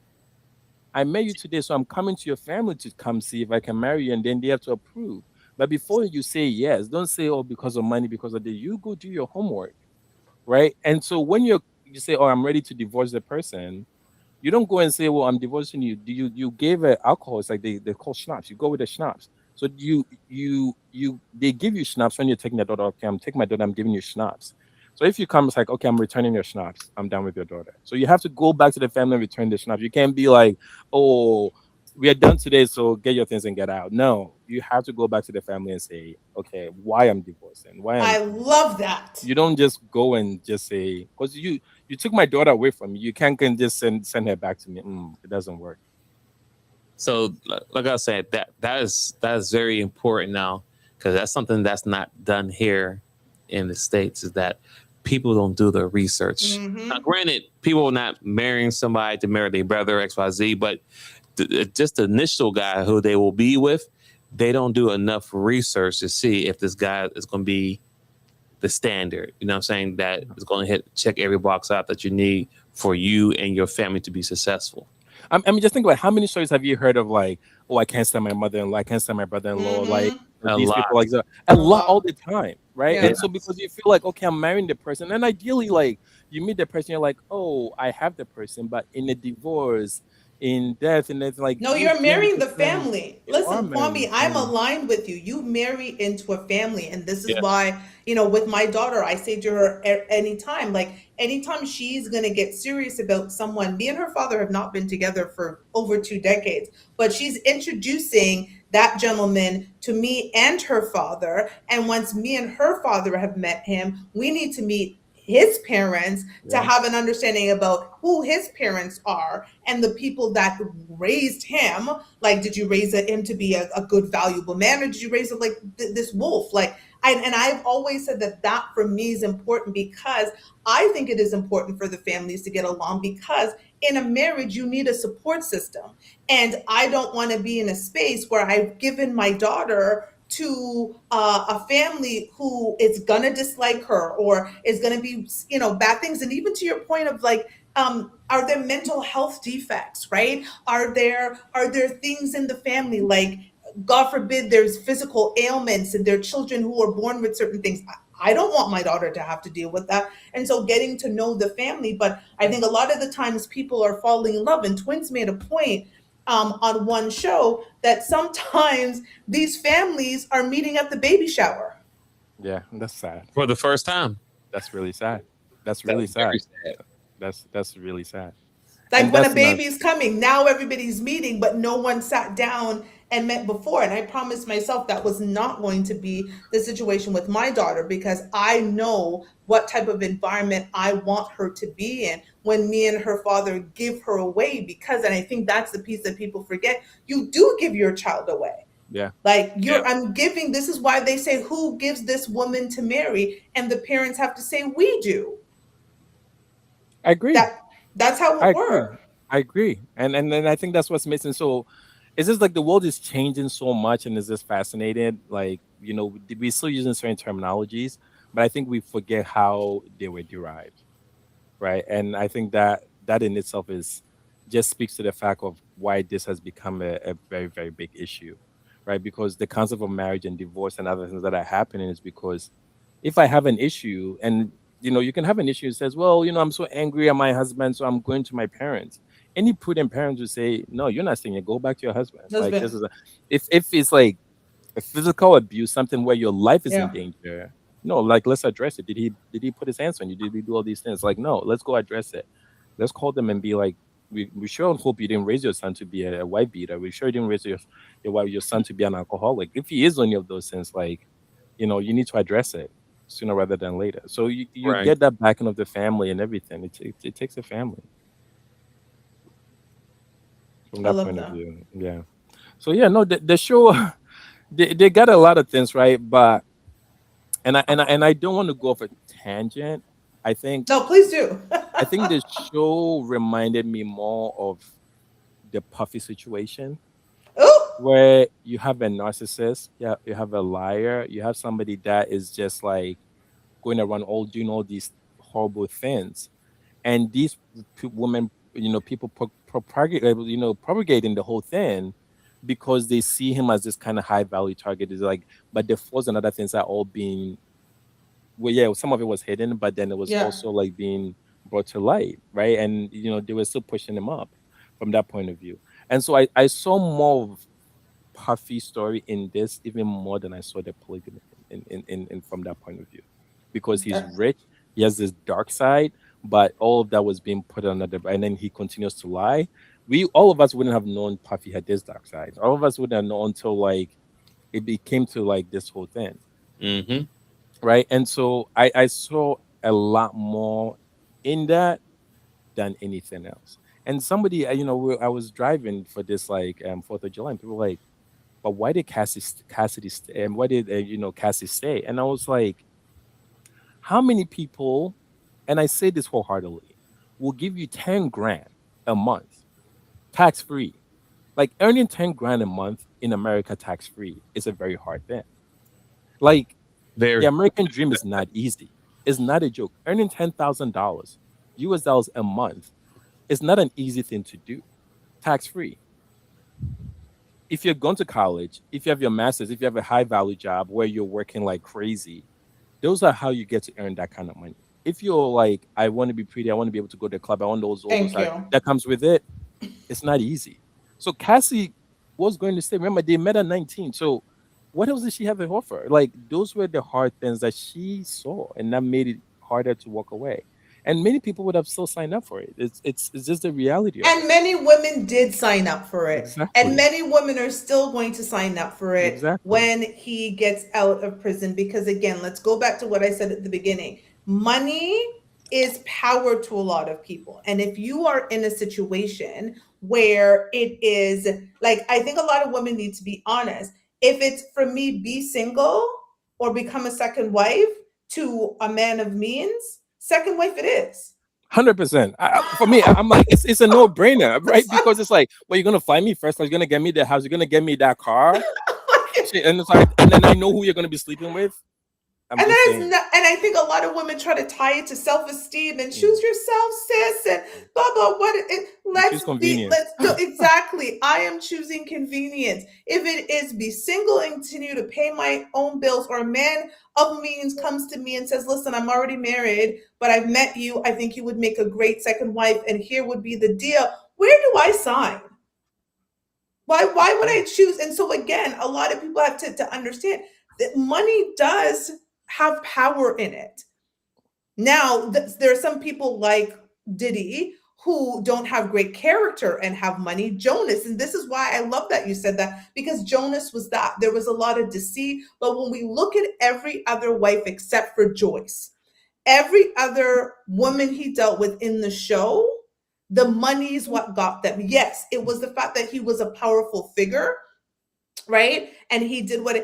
I met you today, so I'm coming to your family to come see if I can marry you, and then they have to approve. But before you say yes, don't say, oh, because of money, because of the, you go do your homework, right? And so when you say, oh, I'm ready to divorce the person, you don't go and say, well, I'm divorcing you. You gave alcohol? It's like they call schnapps. You go with the schnapps. So they give you schnapps when you're taking your daughter. Okay, I'm taking my daughter, I'm giving you schnapps. So if you come, it's like, okay, I'm returning your schnapps. I'm done with your daughter. So you have to go back to the family and return the schnapps. You can't be like, oh, we are done today, so get your things and get out. No, you have to go back to the family and say, okay, why I'm divorcing, why I I'm. love that. You don't just go and just say, because you took my daughter away from me. You can't can just send her back to me. It doesn't work. So, like I said, that is very important now, because that's something that's not done here in the States. Is that people don't do the research. Now, granted, people are not marrying somebody to marry their brother XYZ, but just the initial guy who they will be with, they don't do enough research to see if this guy is going to be the standard. You know what I'm saying? That is going to check every box out that you need for you and your family to be successful. I mean, just think about how many stories have you heard of, like, oh, I can't stand my mother-in-law, I can't stand my brother-in-law, like A these lot. people, like that, a lot, all the time, right? Yeah. And so because you feel like, okay, I'm marrying the person, and ideally, like, you meet the person, you're like, oh, I have the person, but in a divorce, in death, and it's like, No, you you're marrying the the family. family. You are Listen, marrying Kwame, the I'm family. aligned with you. You marry into a family. And this is Yeah. why, with my daughter, I say to her anytime, like, anytime she's going to get serious about someone, me and her father have not been together for over 2 decades, but she's introducing that gentleman to me and her father. And once me and her father have met him, we need to meet his parents to Yeah. have an understanding about who his parents are and the people that raised him. Like, did you raise him to be a good, valuable man, or did you raise him like this wolf? Like, and I've always said that for me is important, because I think it is important for the families to get along, because in a marriage, you need a support system. And I don't want to be in a space where I've given my daughter to a family who is gonna dislike her, or is gonna be, bad things. And even to your point of, like, are there mental health defects, right? Are there things in the family, like, God forbid, there's physical ailments and there are children who are born with certain things. I don't want my daughter to have to deal with that. And so getting to know the family, but I think a lot of the times people are falling in love, and Twins made a point on one show that sometimes these families are meeting at the baby shower. Yeah, that's sad. For the first time. That's really sad. That's really sad. Very sad. That's really sad. Like, And when a that's not. baby's coming, now everybody's meeting, but no one sat down and met before. And I promised myself that was not going to be the situation with my daughter, because I know what type of environment I want her to be in when me and her father give her away. And I think that's the piece that people forget. You do give your child away. Yeah. Like, I'm giving, this is why they say, who gives this woman to marry? And the parents have to say, we do. I agree. That's how I it agree. works. I agree. And then I think that's what's missing. So it's just like the world is changing so much, and it's just fascinating. Like, we're still using certain terminologies, but I think we forget how they were derived. Right. And I think that in itself is just speaks to the fact of why this has become a very, very big issue. Right. Because the concept of marriage and divorce and other things that are happening is because if I have an issue, and you can have an issue that says, well, I'm so angry at my husband, so I'm going to my parents. Any prudent parent would say, no, you're not saying it. Go back to your husband. Like, this is if it's like a physical abuse, something where your life is in danger. No, like, let's address it. Did he put his hands on you? Did he do all these things? Like, no, let's go address it. Let's call them and be like, we sure hope you didn't raise your son to be a wife beater. We sure didn't raise your son to be an alcoholic. If he is any of those things, like, you need to address it sooner rather than later. So you Right. get that backing of the family and everything. It takes a family. from I that love point of that. view. Yeah. So yeah, no, the show they got a lot of things right, but and I don't want to go off a tangent. I think No, please do. I think the show reminded me more of the Puffy situation, Oh, where you have a narcissist, yeah, you have a liar, you have somebody that is just like going around all doing all these horrible things, and these women, people propagating the whole thing because they see him as this kind of high value target. Is like, but the flaws and other things are all being, well, yeah, some of it was hidden, but then it was yeah. also like being brought to light, right? And they were still pushing him up from that point of view. And so I saw more of Puffy story in this even more than I saw the polygamy in from that point of view, because he's Okay. rich, he has this dark side, but all of that was being put on and then he continues to lie. We all of us wouldn't have known Puffy had this dark side. All of us wouldn't have known until like it became to like this whole thing, Mm-hmm. right? And so I saw a lot more in that than anything else. And somebody, I was driving for this like 4th of July, and people were like, but why did Cassidy stay? And why did Cassie stay? And I was like, how many people? And I say this wholeheartedly, will give you 10 grand a month, tax free. Like earning 10 grand a month in America tax free is a very hard thing. Like the Very. American dream is not easy. It's not a joke. Earning $10,000 US dollars a month is not an easy thing to do, tax free. If you're going to college, if you have your master's, if you have a high value job where you're working like crazy, those are how you get to earn that kind of money. If you're like, I want to be pretty, I want to be able to go to the club, I want all those Thank you. that comes with it, it's not easy. So Cassie was going to stay. Remember, they met at 19. So what else did she have to offer? Like those were the hard things that she saw, and that made it harder to walk away. And many people would have still signed up for it. It's just the reality of And it. many women did sign up for it. And Exactly. many women are still going to sign up for it Exactly. when he gets out of prison. Because again, let's go back to what I said at the beginning. Money is power to a lot of people. And if you are in a situation where it is like, I think a lot of women need to be honest. If it's for me, be single or become a second wife to a man of means, second wife it is. 100%. For me, I'm like, it's a no brainer, right? Because it's like, well, you're gonna find me first. Like, you're gonna get me the house. You're gonna get me that car. Shit, and it's like, and then I know who you're gonna be sleeping with. I'm And just that is saying. not, and I think a lot of women try to tie it to self-esteem and Mm. choose yourself, sis, and blah blah. You choose convenience. let's go exactly. I am choosing convenience. If it is be single and continue to pay my own bills, or a man of means comes to me and says, "Listen, I'm already married, but I've met you. I think you would make a great second wife, and here would be the deal." Where do I sign? Why would I choose? And so again, a lot of people have to understand that money does have power in it. Now, there are some people like Diddy who don't have great character and have money. Jonas, and this is why I love that you said that, because Jonas was that. There was a lot of deceit. But when we look at every other wife except for Joyce, every other woman he dealt with in the show, the money is what got them. Yes, it was the fact that he was a powerful figure, right? And he did but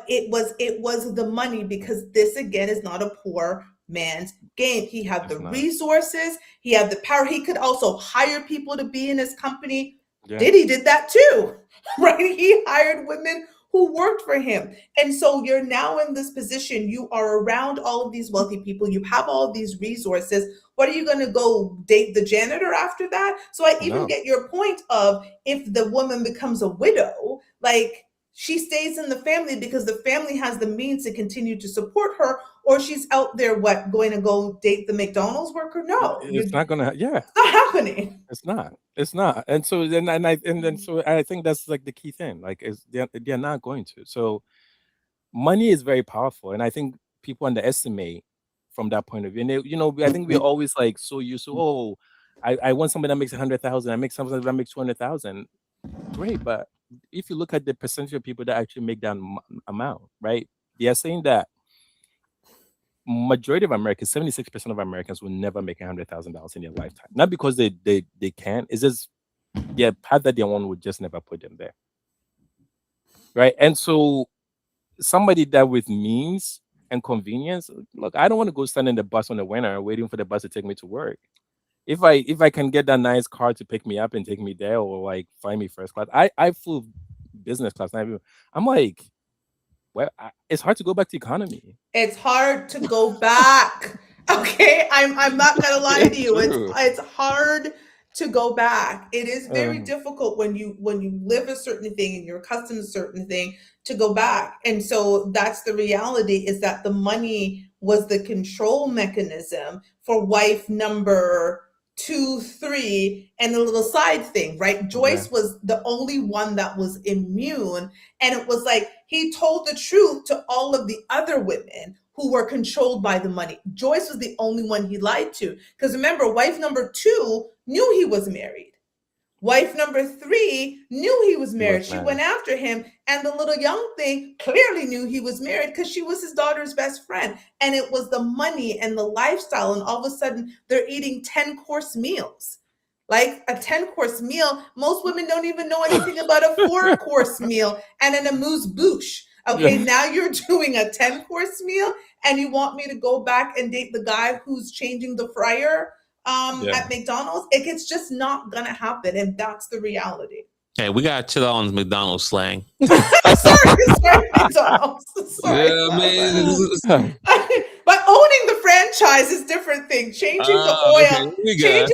it was the money, because this again is not a poor man's game. He had the It's not. resources, he had the power, he could also hire people to be in his company. Yeah. Diddy did that too, right? He hired women who worked for him. And so you're now in this position, you are around all of these wealthy people, you have all of these resources. What are you going to go date the janitor after that? So I even No. get your point of, if the woman becomes a widow, like she stays in the family because the family has the means to continue to support her, or she's out there going to go date the McDonald's worker? No, It's not gonna. Yeah, it's not happening. it's not. It's not. And so then, and then so I think that's like the key thing. Like, is they're not going to. So money is very powerful, and I think people underestimate from that point of view. And I think we're always like so used to, oh, I want somebody that makes 100,000. I make somebody that makes 200,000. Great, but if you look at the percentage of people that actually make that amount, right? They are saying that majority of Americans, 76% of Americans will never make $100,000 in their lifetime. Not because they can't. It's just their path that they want would just never put them there. Right. And so somebody that with means and convenience, look, I don't want to go stand in the bus on the winter waiting for the bus to take me to work. If I can get that nice car to pick me up and take me there, or like find me first class, I flew business class. I'm like, well, it's hard to go back to economy. It's hard to go back. Okay, I'm not gonna lie to you. It's hard to go back. It is very difficult when you live a certain thing and you're accustomed to a certain thing to go back. And so that's the reality, is that the money was the control mechanism for wife number 2, 3, and the little side thing, right? Joyce was the only one that was immune. And it was like he told the truth to all of the other women who were controlled by the money. Joyce was the only one he lied to. Because remember, wife number 2 knew he was married. Wife number 3 knew he was married. She went after him. And the little young thing clearly knew he was married because she was his daughter's best friend. And it was the money and the lifestyle. And all of a sudden, they're eating 10-course meals. Like a 10-course meal, most women don't even know anything about a 4-course meal and an amuse-bouche. Okay, now you're doing a 10-course meal and you want me to go back and date the guy who's changing the fryer at McDonald's? It's just not gonna happen, and that's the reality. Hey, we gotta chill on McDonald's slang. sorry, McDonald's. Sorry. Yeah, man. But owning the franchise is a different thing. Changing the oil, changing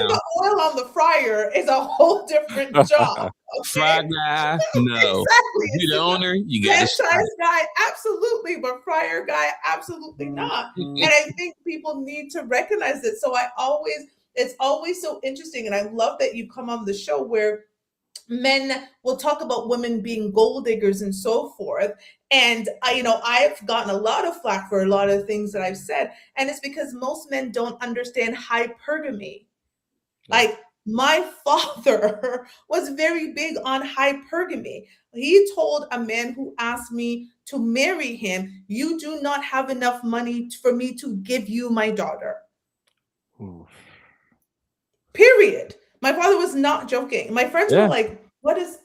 the oil on the fryer is a whole different job. Okay? Fry guy, no. Exactly. You the owner, you got franchise guy, absolutely, but fryer guy, absolutely not. And I think people need to recognize it. So it's always so interesting, and I love that you come on the show where men will talk about women being gold diggers and so forth. And I've gotten a lot of flack for a lot of things that I've said. And it's because most men don't understand hypergamy. Like my father was very big on hypergamy. He told a man who asked me to marry him, "You do not have enough money for me to give you my daughter." Ooh. Period. My father was not joking. My friends were like, what is...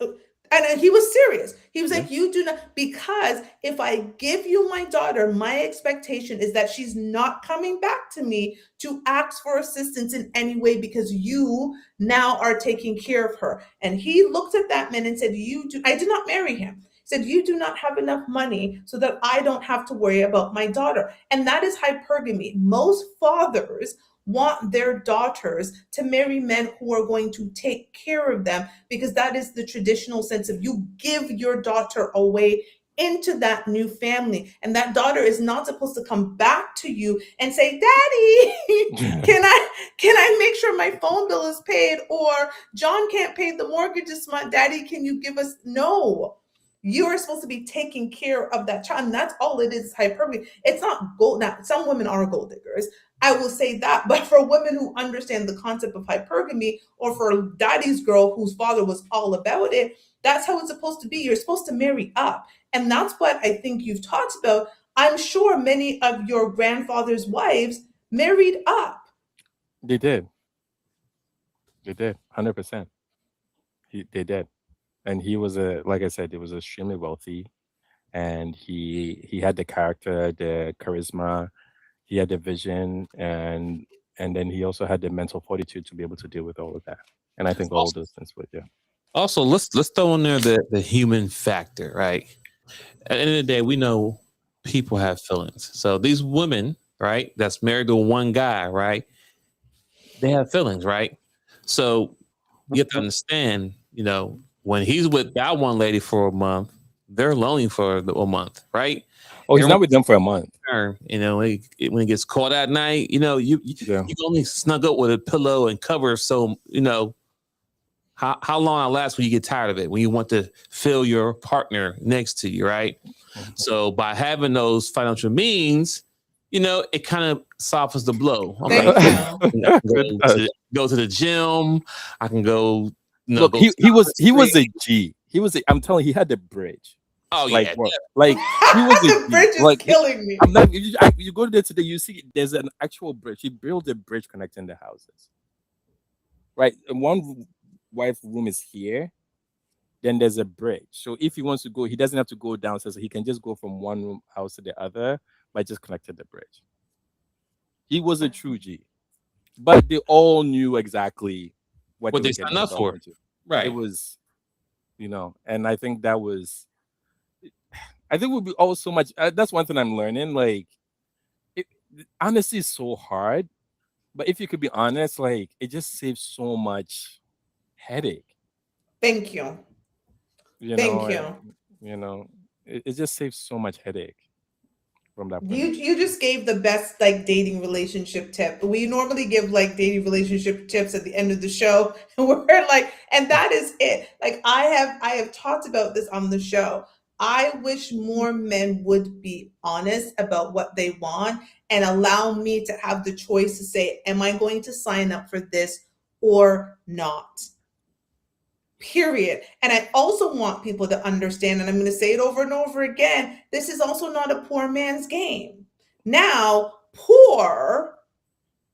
And he was serious. He was like, you do not... Because if I give you my daughter, my expectation is that she's not coming back to me to ask for assistance in any way because you now are taking care of her. And he looked at that man and said, I did not marry him. He said, you do not have enough money so that I don't have to worry about my daughter. And that is hypergamy. Most fathers want their daughters to marry men who are going to take care of them, because that is the traditional sense of you give your daughter away into that new family, and that daughter is not supposed to come back to you and say, "Daddy, can I make sure my phone bill is paid?" Or John can't pay the mortgage this month. Daddy, can you give us? No. You are supposed to be taking care of that child. And that's all it is, hypergamy. It's not gold. Now, some women are gold diggers. I will say that. But for women who understand the concept of hypergamy, or for daddy's girl whose father was all about it, that's how it's supposed to be. You're supposed to marry up. And that's what I think you've talked about. I'm sure many of your grandfather's wives married up. They did. 100%. They did. And he was like I said, he was extremely wealthy, and he had the character, the charisma, he had the vision, and then he also had the mental fortitude to be able to deal with all of that. And I think all of those things would, Also, let's throw in there the human factor, right? At the end of the day, we know people have feelings. So these women, right, that's married to one guy, right, they have feelings, right? So you have to understand, when he's with that one lady for a month, they're lonely for a month, right? Oh, he's not with them for a month. When it gets cold at night, you only snug up with a pillow and cover. So, how long it lasts when you get tired of it, when you want to feel your partner next to you, right? Mm-hmm. So by having those financial means, it kind of softens the blow. Go to the gym. I can go. Look, he was a G. I'm telling you, he had the bridge. Oh, like, yeah. Like, he was the bridge is killing me. I'm not, you go there today, you see there's an actual bridge. He built a bridge connecting the houses. Right. And wife room is here, then there's a bridge. So if he wants to go, he doesn't have to go downstairs. He can just go from one room house to the other by just connecting the bridge. He was a true G, but they all knew exactly what What they they were signed getting up themselves for. into. Right. It was, and I think that was, I think would be all so much. That's one thing I'm learning. Like, it, honesty is so hard, but if you could be honest, like, it just saves so much headache. Thank you. You Thank know, you. it just saves so much headache from that point You of view. you just gave the best like dating relationship tip. We normally give like dating relationship tips at the end of the show. And we're like, and that is it. Like I have talked about this on the show. I wish more men would be honest about what they want and allow me to have the choice to say, am I going to sign up for this or not? Period. And I also want people to understand, and I'm going to say it over and over again, this is also not a poor man's game. Now, poor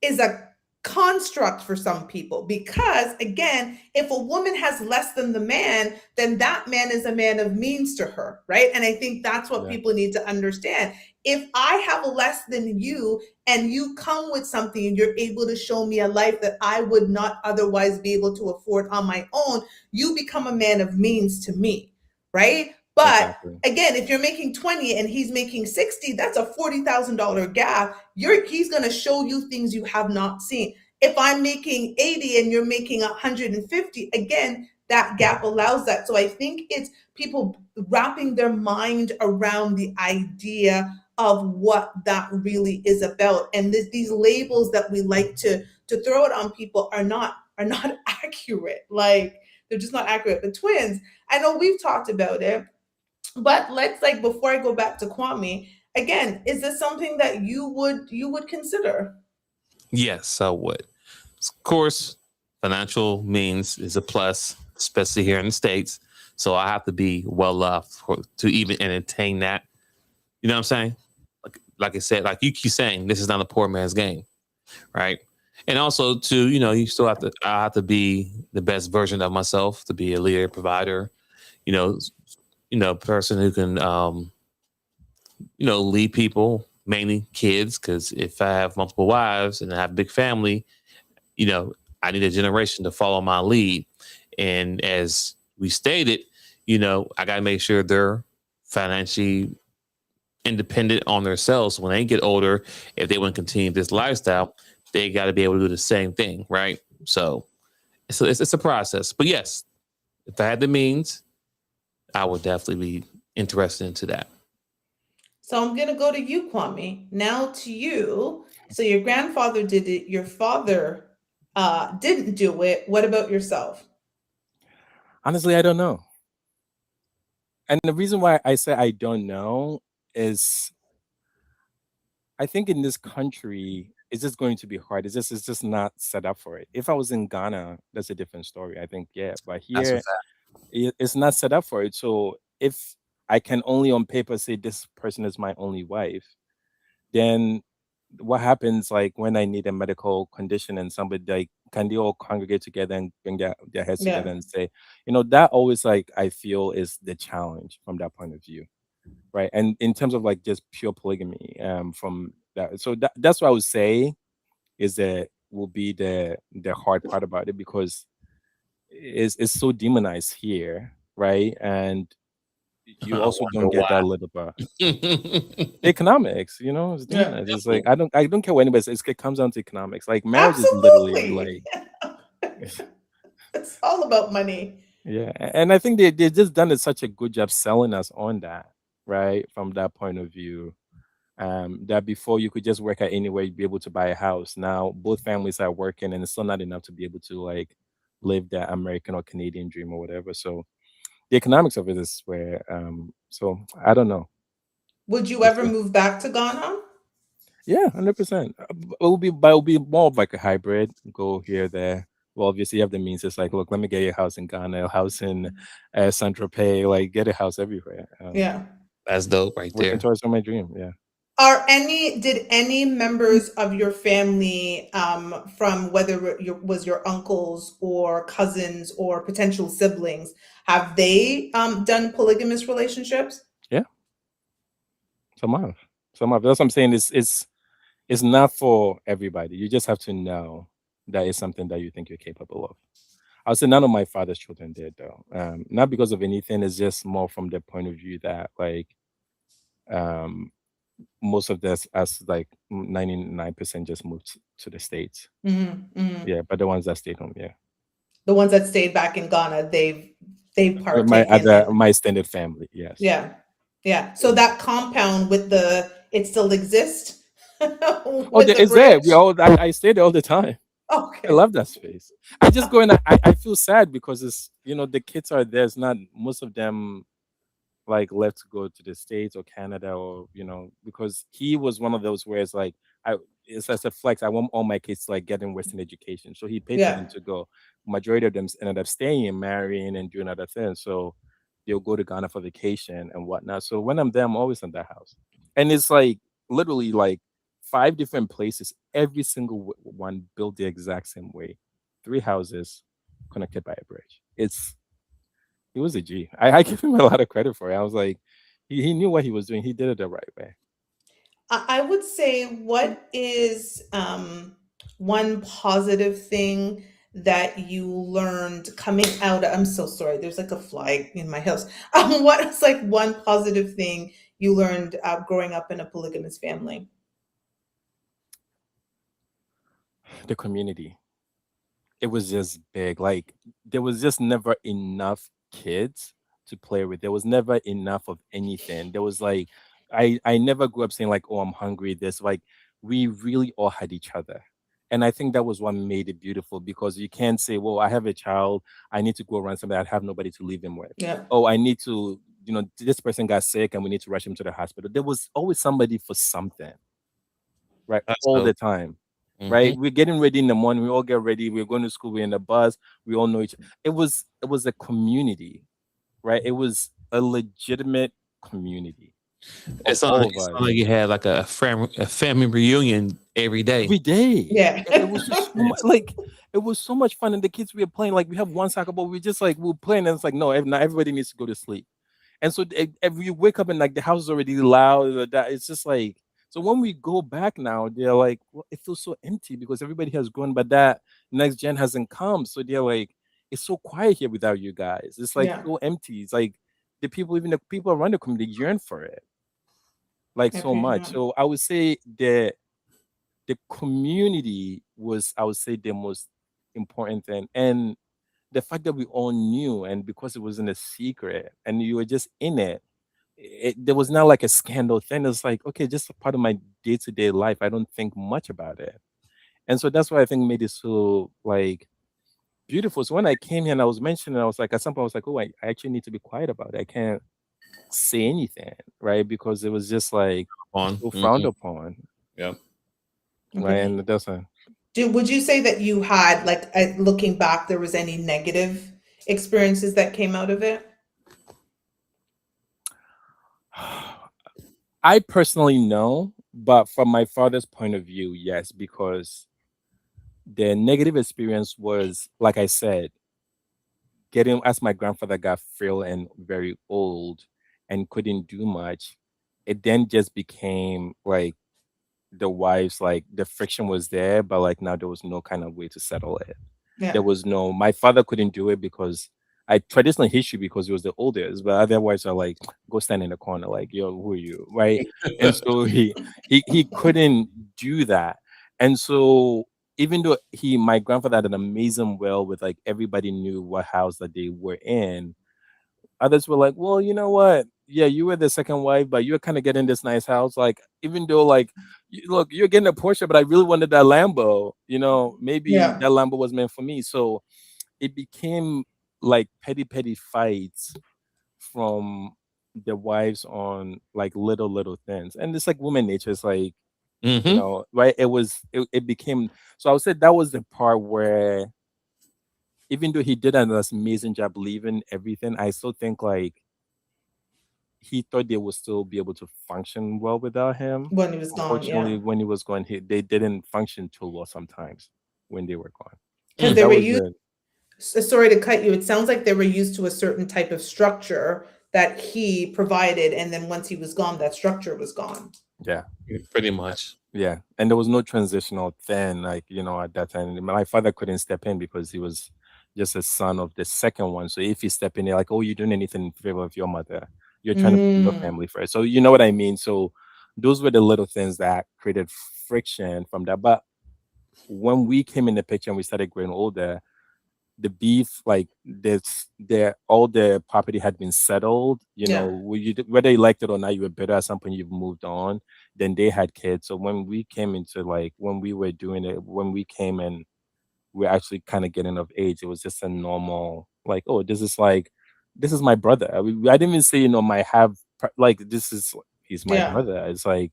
is a construct for some people because, again, if a woman has less than the man, then that man is a man of means to her, right? And I think that's what Yeah. people need to understand. If I have less than you and you come with something and you're able to show me a life that I would not otherwise be able to afford on my own, you become a man of means to me, right? But Exactly. again, if you're making 20 and he's making 60, that's a $40,000 gap. He's going to show you things you have not seen. If I'm making 80 and you're making 150, again, that gap allows that. So I think it's people wrapping their mind around the idea of what that really is about. And these labels that we like to throw it on people are not accurate. Like they're just not accurate. The twins, I know we've talked about it, but let's like before I go back to Kwame, again, is this something that you would consider? Yes, I would. Of course, financial means is a plus, especially here in the States. So I have to be well off to even entertain that. You know what I'm saying? Like I said, like you keep saying, this is not a poor man's game, right? And also to, you still have to, I have to be the best version of myself to be a leader, provider, you know, person who can, lead people, mainly kids. Because if I have multiple wives and I have a big family, I need a generation to follow my lead. And as we stated, I got to make sure they're financially independent on themselves. When they get older, if they want to continue this lifestyle, they got to be able to do the same thing, right? So it's a process. But yes, if I had the means, I would definitely be interested into that. So I'm going to go to you, Kwame. Now to you. So your grandfather did it. Your father didn't do it. What about yourself? Honestly, I don't know. And the reason why I say I don't know is I think in this country, it's just going to be hard. It's just not set up for it. If I was in Ghana, that's a different story. I think, yeah. But That's a here, it's not set up for it. So if I can only on paper say this person is my only wife, then what happens like when I need a medical condition and somebody like can they all congregate together and bring their heads together Yeah. and say, that always like I feel is the challenge from that point of view. Right. And in terms of like just pure polygamy, from that, so that's what I would say is that will be the hard part about it because it's so demonized here, right? And you I also wonder don't get why. that little bit economics, it's Yeah. demonized. It's like I don't care what anybody says, it comes down to economics. Like marriage is literally Absolutely. like It's all about money. yeah. And I think they just done such a good job selling us on that, right? From that point of view. That before you could just work at anywhere, you'd be able to buy a house. Now both families are working and it's still not enough to be able to like live that American or Canadian dream or whatever. So the economics of it is where so I don't know. Would you We'll ever see. move back to Ghana? Yeah, 100%. It will be more of like a hybrid, go here, there. Well, obviously you have the means. It's like, look, let me get you a house in Ghana, a house in Saint Tropez, like get a house everywhere. Yeah. That's dope right Working there. towards my dream. Yeah. Did any members of your family, from whether it was your uncles or cousins or potential siblings, have they done polygamous relationships? Yeah, some of that's what I'm saying. It's not for everybody. You just have to know that is something that you think you're capable of. I'll say none of my father's children did though. Not because of anything. It's just more from the point of view that like um most of this as like 99% just moved to the States. Mhm, mhm. Yeah, but the ones that stayed home, yeah. The ones that stayed back in Ghana, they've My partaken other in. my extended family, yes. Yeah, yeah. So that compound with it still exists Oh, with there the is there. bridge. I stay there all the time. I Okay. love that space. I just go and I feel sad because it's the kids are there. It's not most of them like left to go to the States or Canada or because he was one of those where it's like I it's as a flex. I want all my kids to like get in Western education. So he paid for them Yeah. to go. Majority of them ended up staying and marrying and doing other things. So they'll go to Ghana for vacation and whatnot. So when I'm there, I'm always in that house. And it's like literally like five different places, every single one built the exact same way. Three houses connected by a bridge. He was a G. I give him a lot of credit for it. I was like, he knew what he was doing. He did it the right way. I would say, what is one positive thing that you learned coming out? I'm so sorry. There's like a fly in my house. What is like one positive thing you learned growing up in a polygamous family? The community. It was just big. Like there was just never enough kids to play with. There was never enough of anything. There was like I never grew up saying like, oh, I'm hungry. This like we really all had each other. And I think that was what made it beautiful because you can't say, well, I have a child, I need to go around somebody, I have nobody to leave him with. Yeah. Oh, I need to, this person got sick and we need to rush him to the hospital. There was always somebody for something, right? That's All so. the time, Mhm. right? We're getting ready in the morning. We all get ready. We're going to school. We're in the bus. We all know each. It was a community, right? It was a legitimate community It of all sounded, of it us sounded like you had like a family reunion every day. every day. Yeah. It was just so much, like it was so much fun. And the kids we were playing, like we have one soccer ball. We just like we're playing, and it's like no, now everybody needs to go to sleep. And so if you wake up and like the house is already loud, that it's just like so when we go back now, they're like, well, it feels so empty because everybody has grown, but that next gen hasn't come. So they're like, it's so quiet here without you guys. It's like Yeah. so empty. It's like even the people around the community yearn for it, like so much. Yeah. So I would say the community was, I would say, the most important thing. And the fact that we all knew, and because it wasn't a secret and you were just in it, there was not like a scandal thing. It's like, okay, just a part of my day-to-day life. I don't think much about it. And so that's why I think made it so like beautiful. So when I came here and I was mentioning, I was like, at some point I was like, oh, I actually need to be quiet about it. I can't say anything, right? Because it was just like On. so frowned upon, Yeah. right? Okay. And that's a Would you say that you had, like, looking back, there was any negative experiences that came out of it? I personally know, but from my father's point of view, yes, because the negative experience was, like I said, getting as my grandfather got frail and very old and couldn't do much, it then just became like the wives, like the friction was there, but like now there was no kind of way to settle it. There Yeah. was no, my father couldn't do it because I traditionally history because he was the oldest, but otherwise are like go stand in the corner, like yo, who are you, right? And so he couldn't do that, and so even though my grandfather had an amazing will with like everybody knew what house that they were in, others were like, well, you know what? Yeah, you were the second wife, but you're kind of getting this nice house. Like, even though, like, look, you're getting a Porsche, but I really wanted that Lambo. Maybe Yeah. that Lambo was meant for me. So it became like petty fights from the wives on like little things. And it's like woman nature. It's like, Mm-hmm. right? It became, so I would say that was the part where even though he did an amazing job leaving everything, I still think like he thought they would still be able to function well without him. When he was gone, Unfortunately, yeah. when he was gone, they didn't function too well sometimes when they were gone. Because Mm. they That were was used, sorry to cut you, it sounds like they were used to a certain type of structure that he provided, and then once he was gone, that structure was gone. yeah. Pretty much. Yeah, and there was no transitional then, like at that time. My father couldn't step in because he was just a son of the second one. So if he step in, they're like, "Oh, you're doing anything in favor of your mother? You're trying to put your Mm. family first." So you know what I mean. So those were the little things that created friction from that. But when we came in the picture and we started growing older, the beef, like all the property had been settled. Yeah. Whether you liked it or not, you were better at some point. You've moved on. Then they had kids. So when we came into when we were doing it, when we came and we're actually kind of getting of age, it was just a normal oh, this is my brother. I didn't even say my he's my Yeah. brother. It's like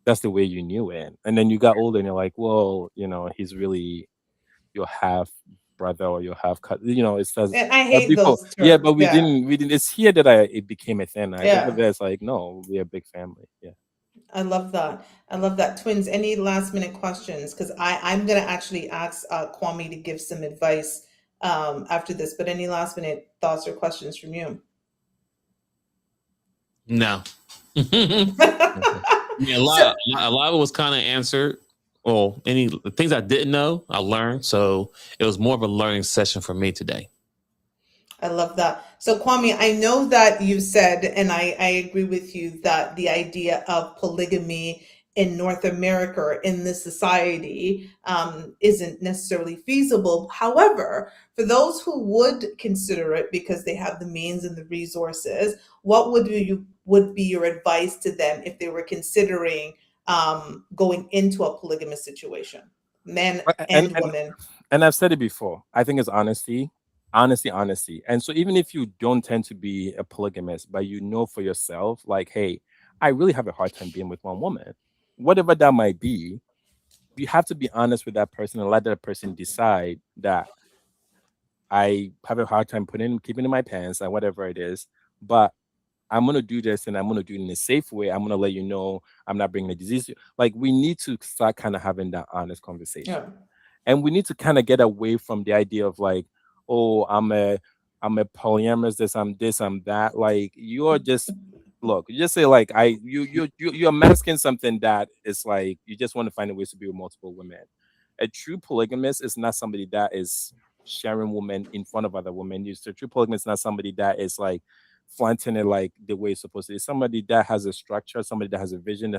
that's the way you knew it. And then you got older and you're like, well, he's really your half brother or your half cut. It says And I hate people. those Yeah, terms. but we didn't. It's here that it became a thing. Yeah. Over there, it's like no, we're a big family. Yeah. I love that. I love that. Twins, any last minute questions? Because I'm gonna actually ask Kwame to give some advice after this. But any last minute thoughts or questions from you? No. Yeah, a lot of it was kind of answered. Well, any things I didn't know, I learned. So it was more of a learning session for me today. I love that. So Kwame, I know that you said, and I agree with you, that the idea of polygamy in North America, in this society, isn't necessarily feasible. However, for those who would consider it because they have the means and the resources, what would be your advice to them if they were considering going into a polygamous situation, men and women? And I've said it before. I think it's honesty. And so even if you don't tend to be a polygamist, but for yourself, like, hey, I really have a hard time being with one woman, whatever that might be, you have to be honest with that person and let that person decide that I have a hard time keeping in my pants and whatever it is, but I'm going to do this and I'm going to do it in a safe way. I'm going to let you know I'm not bringing a disease. Like, we need to start kind of having that honest conversation. Yeah. And we need to kind of get away from the idea of like, oh, I'm a polyamorous, I'm that. Like, you're just, look, you just say like, you're masking something that is like, you just want to find a way to be with multiple women. A true polygamist is not somebody that is sharing women in front of other women. A true polygamist is not somebody that is like flaunting it like the way it's supposed to. It's somebody that has a structure, somebody that has a vision,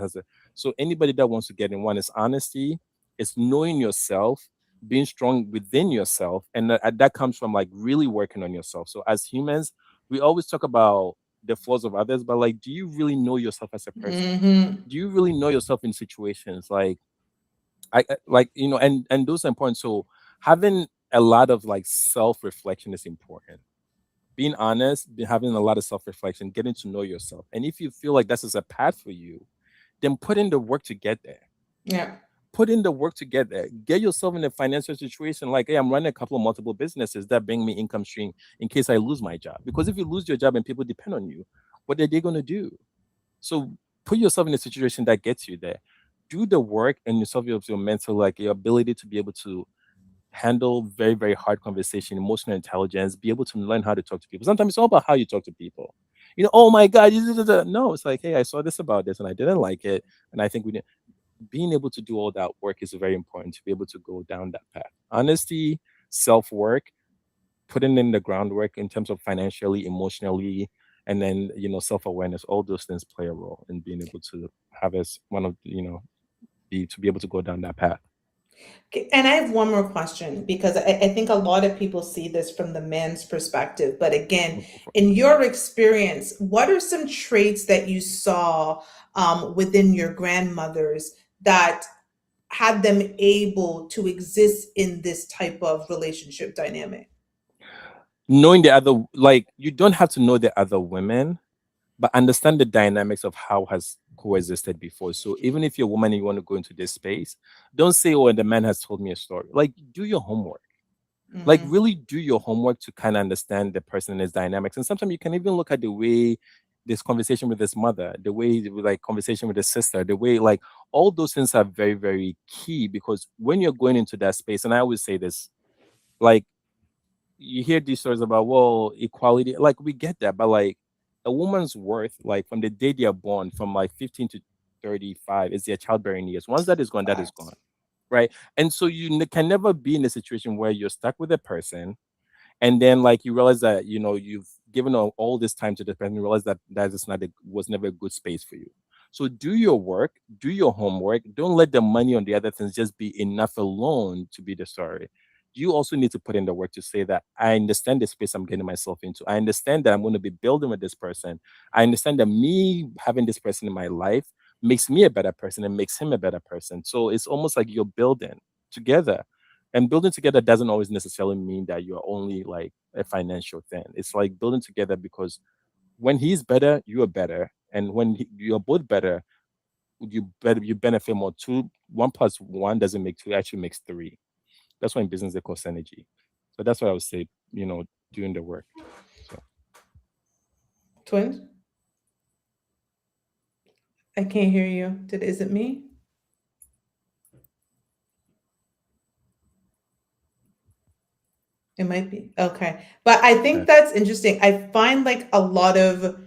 so anybody that wants to get in one is honesty, it's knowing yourself, being strong within yourself, and that comes from like really working on yourself. So as humans, we always talk about the flaws of others, but like, do you really know yourself as a person? Mm-hmm. Do you really know yourself in situations and those are important. So having a lot of like self-reflection is important. Being honest, having a lot of self-reflection, getting to know yourself. And if you feel like this is a path for you, then put in the work to get there. Yeah. Put in the work to get there. Get yourself in a financial situation like, hey, I'm running a couple of multiple businesses that bring me income stream in case I lose my job. Because if you lose your job and people depend on you, what are they going to do? So put yourself in a situation that gets you there. Do the work and yourself, your mental, like your ability to be able to handle very, very hard conversation, emotional intelligence, be able to learn how to talk to people. Sometimes it's all about how you talk to people. Oh my God, no, it's like, hey, I saw this about this and I didn't like it. And I think being able to do all that work is very important to be able to go down that path. Honesty, self-work, putting in the groundwork in terms of financially, emotionally, and then, self-awareness, all those things play a role in being able to have as one of, to be able to go down that path. Okay, and I have one more question because I think a lot of people see this from the man's perspective. But again, in your experience, what are some traits that you saw within your grandmothers that had them able to exist in this type of relationship dynamic? Knowing the other, like, you don't have to know the other women, but understand the dynamics of how has coexisted before. So even if you're a woman and you want to go into this space, don't say, oh, and the man has told me a story. Like, do your homework. Mhm. Like, really do your homework to kind of understand the person and his dynamics. And sometimes you can even look at the way this conversation with his mother, the way like conversation with his sister, the way like all those things are very, very key because when you're going into that space, and I always say this, like you hear these stories about well equality, like we get that, but like a woman's worth, like from the day they are born, from like 15 to 35 is their childbearing years. Once that is gone, that is gone, right? And so you can never be in a situation where you're stuck with a person and then like you realize that you've given all this time to the person, you realize that that is not was never a good space for you. So do your work, do your homework. Don't let the money on the other things just be enough alone to be the story. You also need to put in the work to say that I understand the space I'm getting myself into. I understand that I'm going to be building with this person. I understand that me having this person in my life makes me a better person and makes him a better person. So it's almost like you're building together. And building together doesn't always necessarily mean that you're only like a financial thing. It's like building together because when he's better, you are better. And when you're both better, you benefit more. 1 + 1 doesn't make 2, it actually makes 3. That's why in business they call synergy. So that's what I would say, doing the work. So. Twins? I can't hear you. Is it me? It might be. Okay. But I think that's interesting. I find like a lot of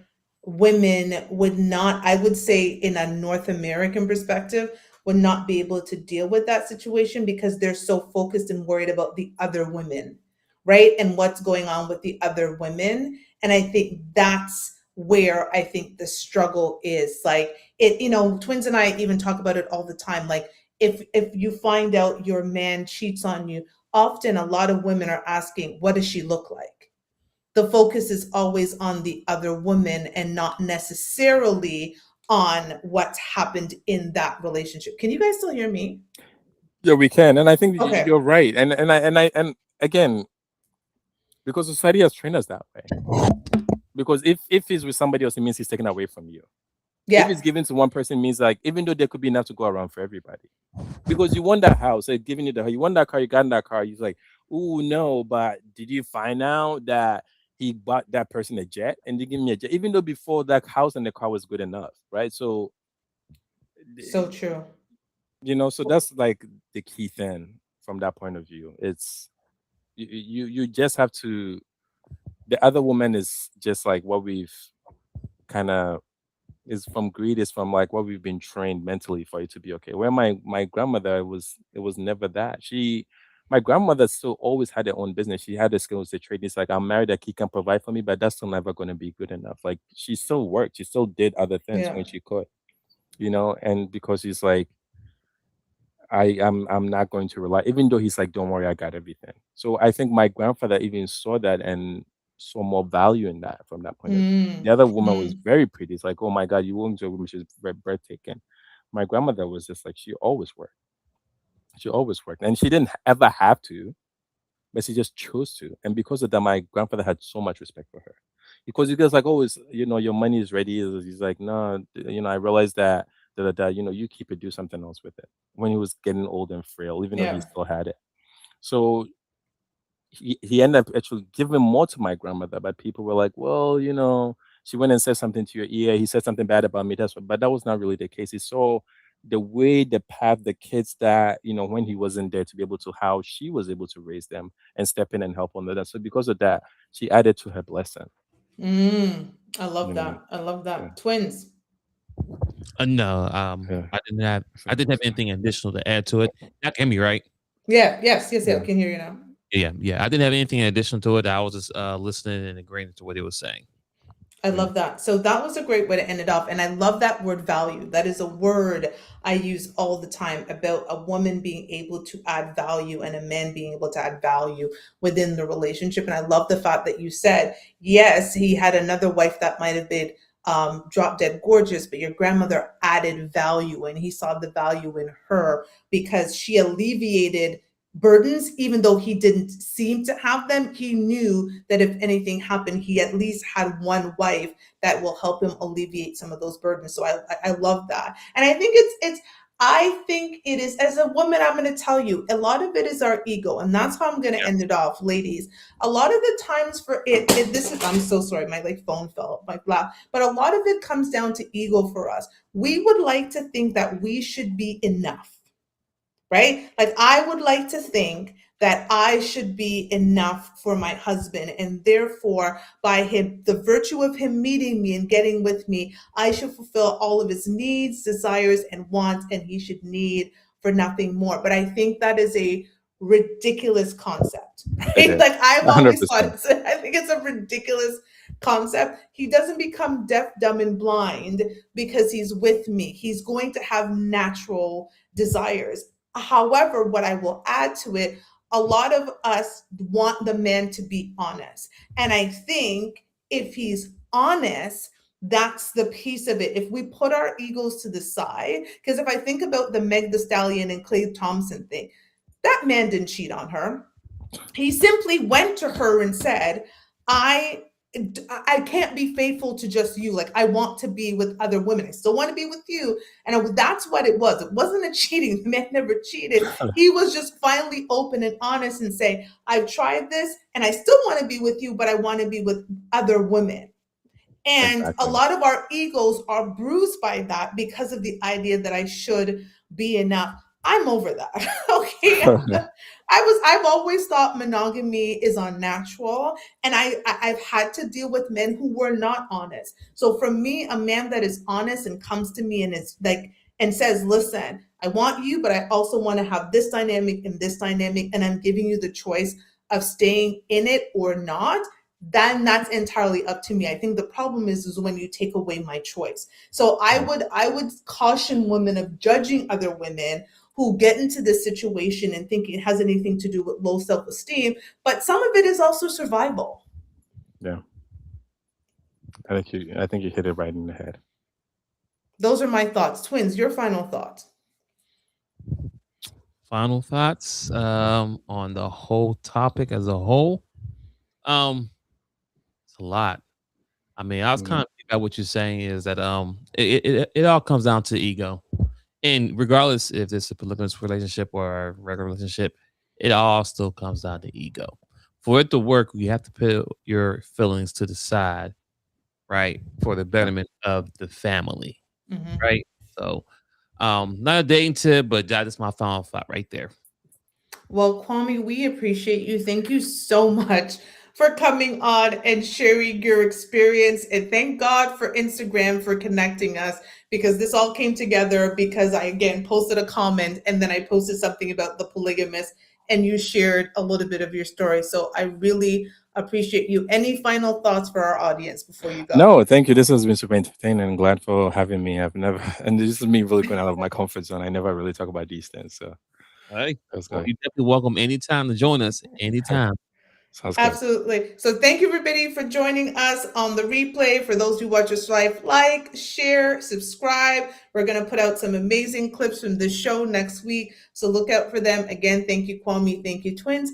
women would not, I would say in a North American perspective, would not be able to deal with that situation because they're so focused and worried about the other women, right? And what's going on with the other women. And I think that's where I think the struggle is. Like it, Twins and I even talk about it all the time. Like if you find out your man cheats on you, often a lot of women are asking, what does she look like? The focus is always on the other woman and not necessarily on what's happened in that relationship. Can you guys still hear me? Yeah, we can. And I think Okay. you're right. And again, because society has trained us that way. Because if he's with somebody else, it means he's taken away from you. Yeah. If it's given to one person, it means like even though there could be enough to go around for everybody. Because you want that house, like giving you you want that car, you got that car, you're like, oh no, but did you find out that he bought that person a jet and they give me a jet, even though before that house and the car was good enough, right? So true. So that's like the key thing from that point of view. It's you just have to. The other woman is just like what we've kind of is from greed, is from like what we've been trained mentally for it to be okay. Where my grandmother, it was never that. My grandmother still always had her own business. She had the skills to trade. It's like I'm married, that he can provide for me, but that's still never going to be good enough. Like she still worked, she still did other things when she could, and because he's like, I'm not going to rely, even though he's like, don't worry, I got everything. So I think my grandfather even saw that and saw more value in that from that point of view. The other woman was very pretty. It's like, oh my God, you won't do a woman, she's very breathtaking. My grandmother was just like, she always worked. And she didn't ever have to, but she just chose to. And because of that, my grandfather had so much respect for her. Because he goes like, oh, it's, your money is ready. He's like, no, I realized that, you keep it, do something else with it. When he was getting old and frail, even though he still had it. So he ended up actually giving more to my grandmother, but people were like, well, she went and said something to your ear. He said something bad about me. But that was not really the case. He saw the path, the kids that, when he wasn't there, to be able to, how she was able to raise them and step in and help on that. So because of that, she added to her blessing. I love that. I love that. Yeah. Twins. No, I didn't have anything additional to add to it. Y'all can hear me, right? Yeah. Yes. I can hear you now. Yeah. I didn't have anything additional to it. I was just listening and agreeing to what he was saying. I love that. So that was a great way to end it off. And I love that word value. That is a word I use all the time about a woman being able to add value and a man being able to add value within the relationship. And I love the fact that you said, yes, he had another wife that might have been drop dead gorgeous, but your grandmother added value and he saw the value in her because she alleviated burdens. Even though he didn't seem to have them, he knew that if anything happened, he at least had one wife that will help him alleviate some of those burdens. So I love that. And I think I think it is, as a woman, I'm going to tell you, a lot of it is our ego. And that's how I'm going to end it off, ladies. A lot of the times for this is, I'm so sorry, my phone fell, my blah. But a lot of it comes down to ego for us. We would like to think that we should be enough, right? Like I would like to think that I should be enough for my husband, and therefore by the virtue of him meeting me and getting with me, I should fulfill all of his needs, desires, and wants, and he should need for nothing more. But I think that is a ridiculous concept, right? Like I've always thought, I think it's a ridiculous concept. He doesn't become deaf, dumb, and blind because he's with me. He's going to have natural desires. However, what I will add to it, a lot of us want the man to be honest. And I think if he's honest, that's the piece of it. If we put our egos to the side, because if I think about the Meg Thee Stallion and Klay Thompson thing, that man didn't cheat on her. He simply went to her and said, I can't be faithful to just you. Like I want to be with other women. I still want to be with you. And that's what it was. It wasn't a cheating. The man never cheated. He was just finally open and honest and say, I've tried this and I still want to be with you, but I want to be with other women. And a lot of our egos are bruised by that because of the idea that I should be enough. I'm over that. Okay. I've always thought monogamy is unnatural, and I've had to deal with men who were not honest. So for me, a man that is honest and comes to me and is like and says, listen, I want you, but I also want to have this dynamic and this dynamic, and I'm giving you the choice of staying in it or not, then that's entirely up to me. I think the problem is when you take away my choice. So I would caution women of judging other women who get into this situation and think it has anything to do with low self-esteem, but some of it is also survival. Yeah. I think you hit it right in the head. Those are my thoughts. Twins, your final thoughts. Final thoughts on the whole topic as a whole. It's a lot. I mean, I was kind of at what you're saying is that it all comes down to ego. And regardless if it's a polygamous relationship or a regular relationship, it all still comes down to ego. For it to work, you have to put your feelings to the side, right? For the betterment of the family, right? So, not a dating tip, but that is my final thought right there. Well, Kwame, we appreciate you. Thank you so much for coming on and sharing your experience. And thank God for Instagram for connecting us, because this all came together because I, again, posted a comment and then I posted something about the polygamist and you shared a little bit of your story. So I really appreciate you. Any final thoughts for our audience before you go? No, thank you. This has been super entertaining and glad for having me. And this is me really going out of my comfort zone. I never really talk about these things. So Hey, that's well, good. you're definitely welcome anytime to join us. Anytime. Sounds good. Absolutely. So thank you, everybody, for joining us on the replay. For those who watch us live, like, share, subscribe. We're going to put out some amazing clips from this show next week, so look out for them. Again, thank you, Kwame. Thank you, Twins.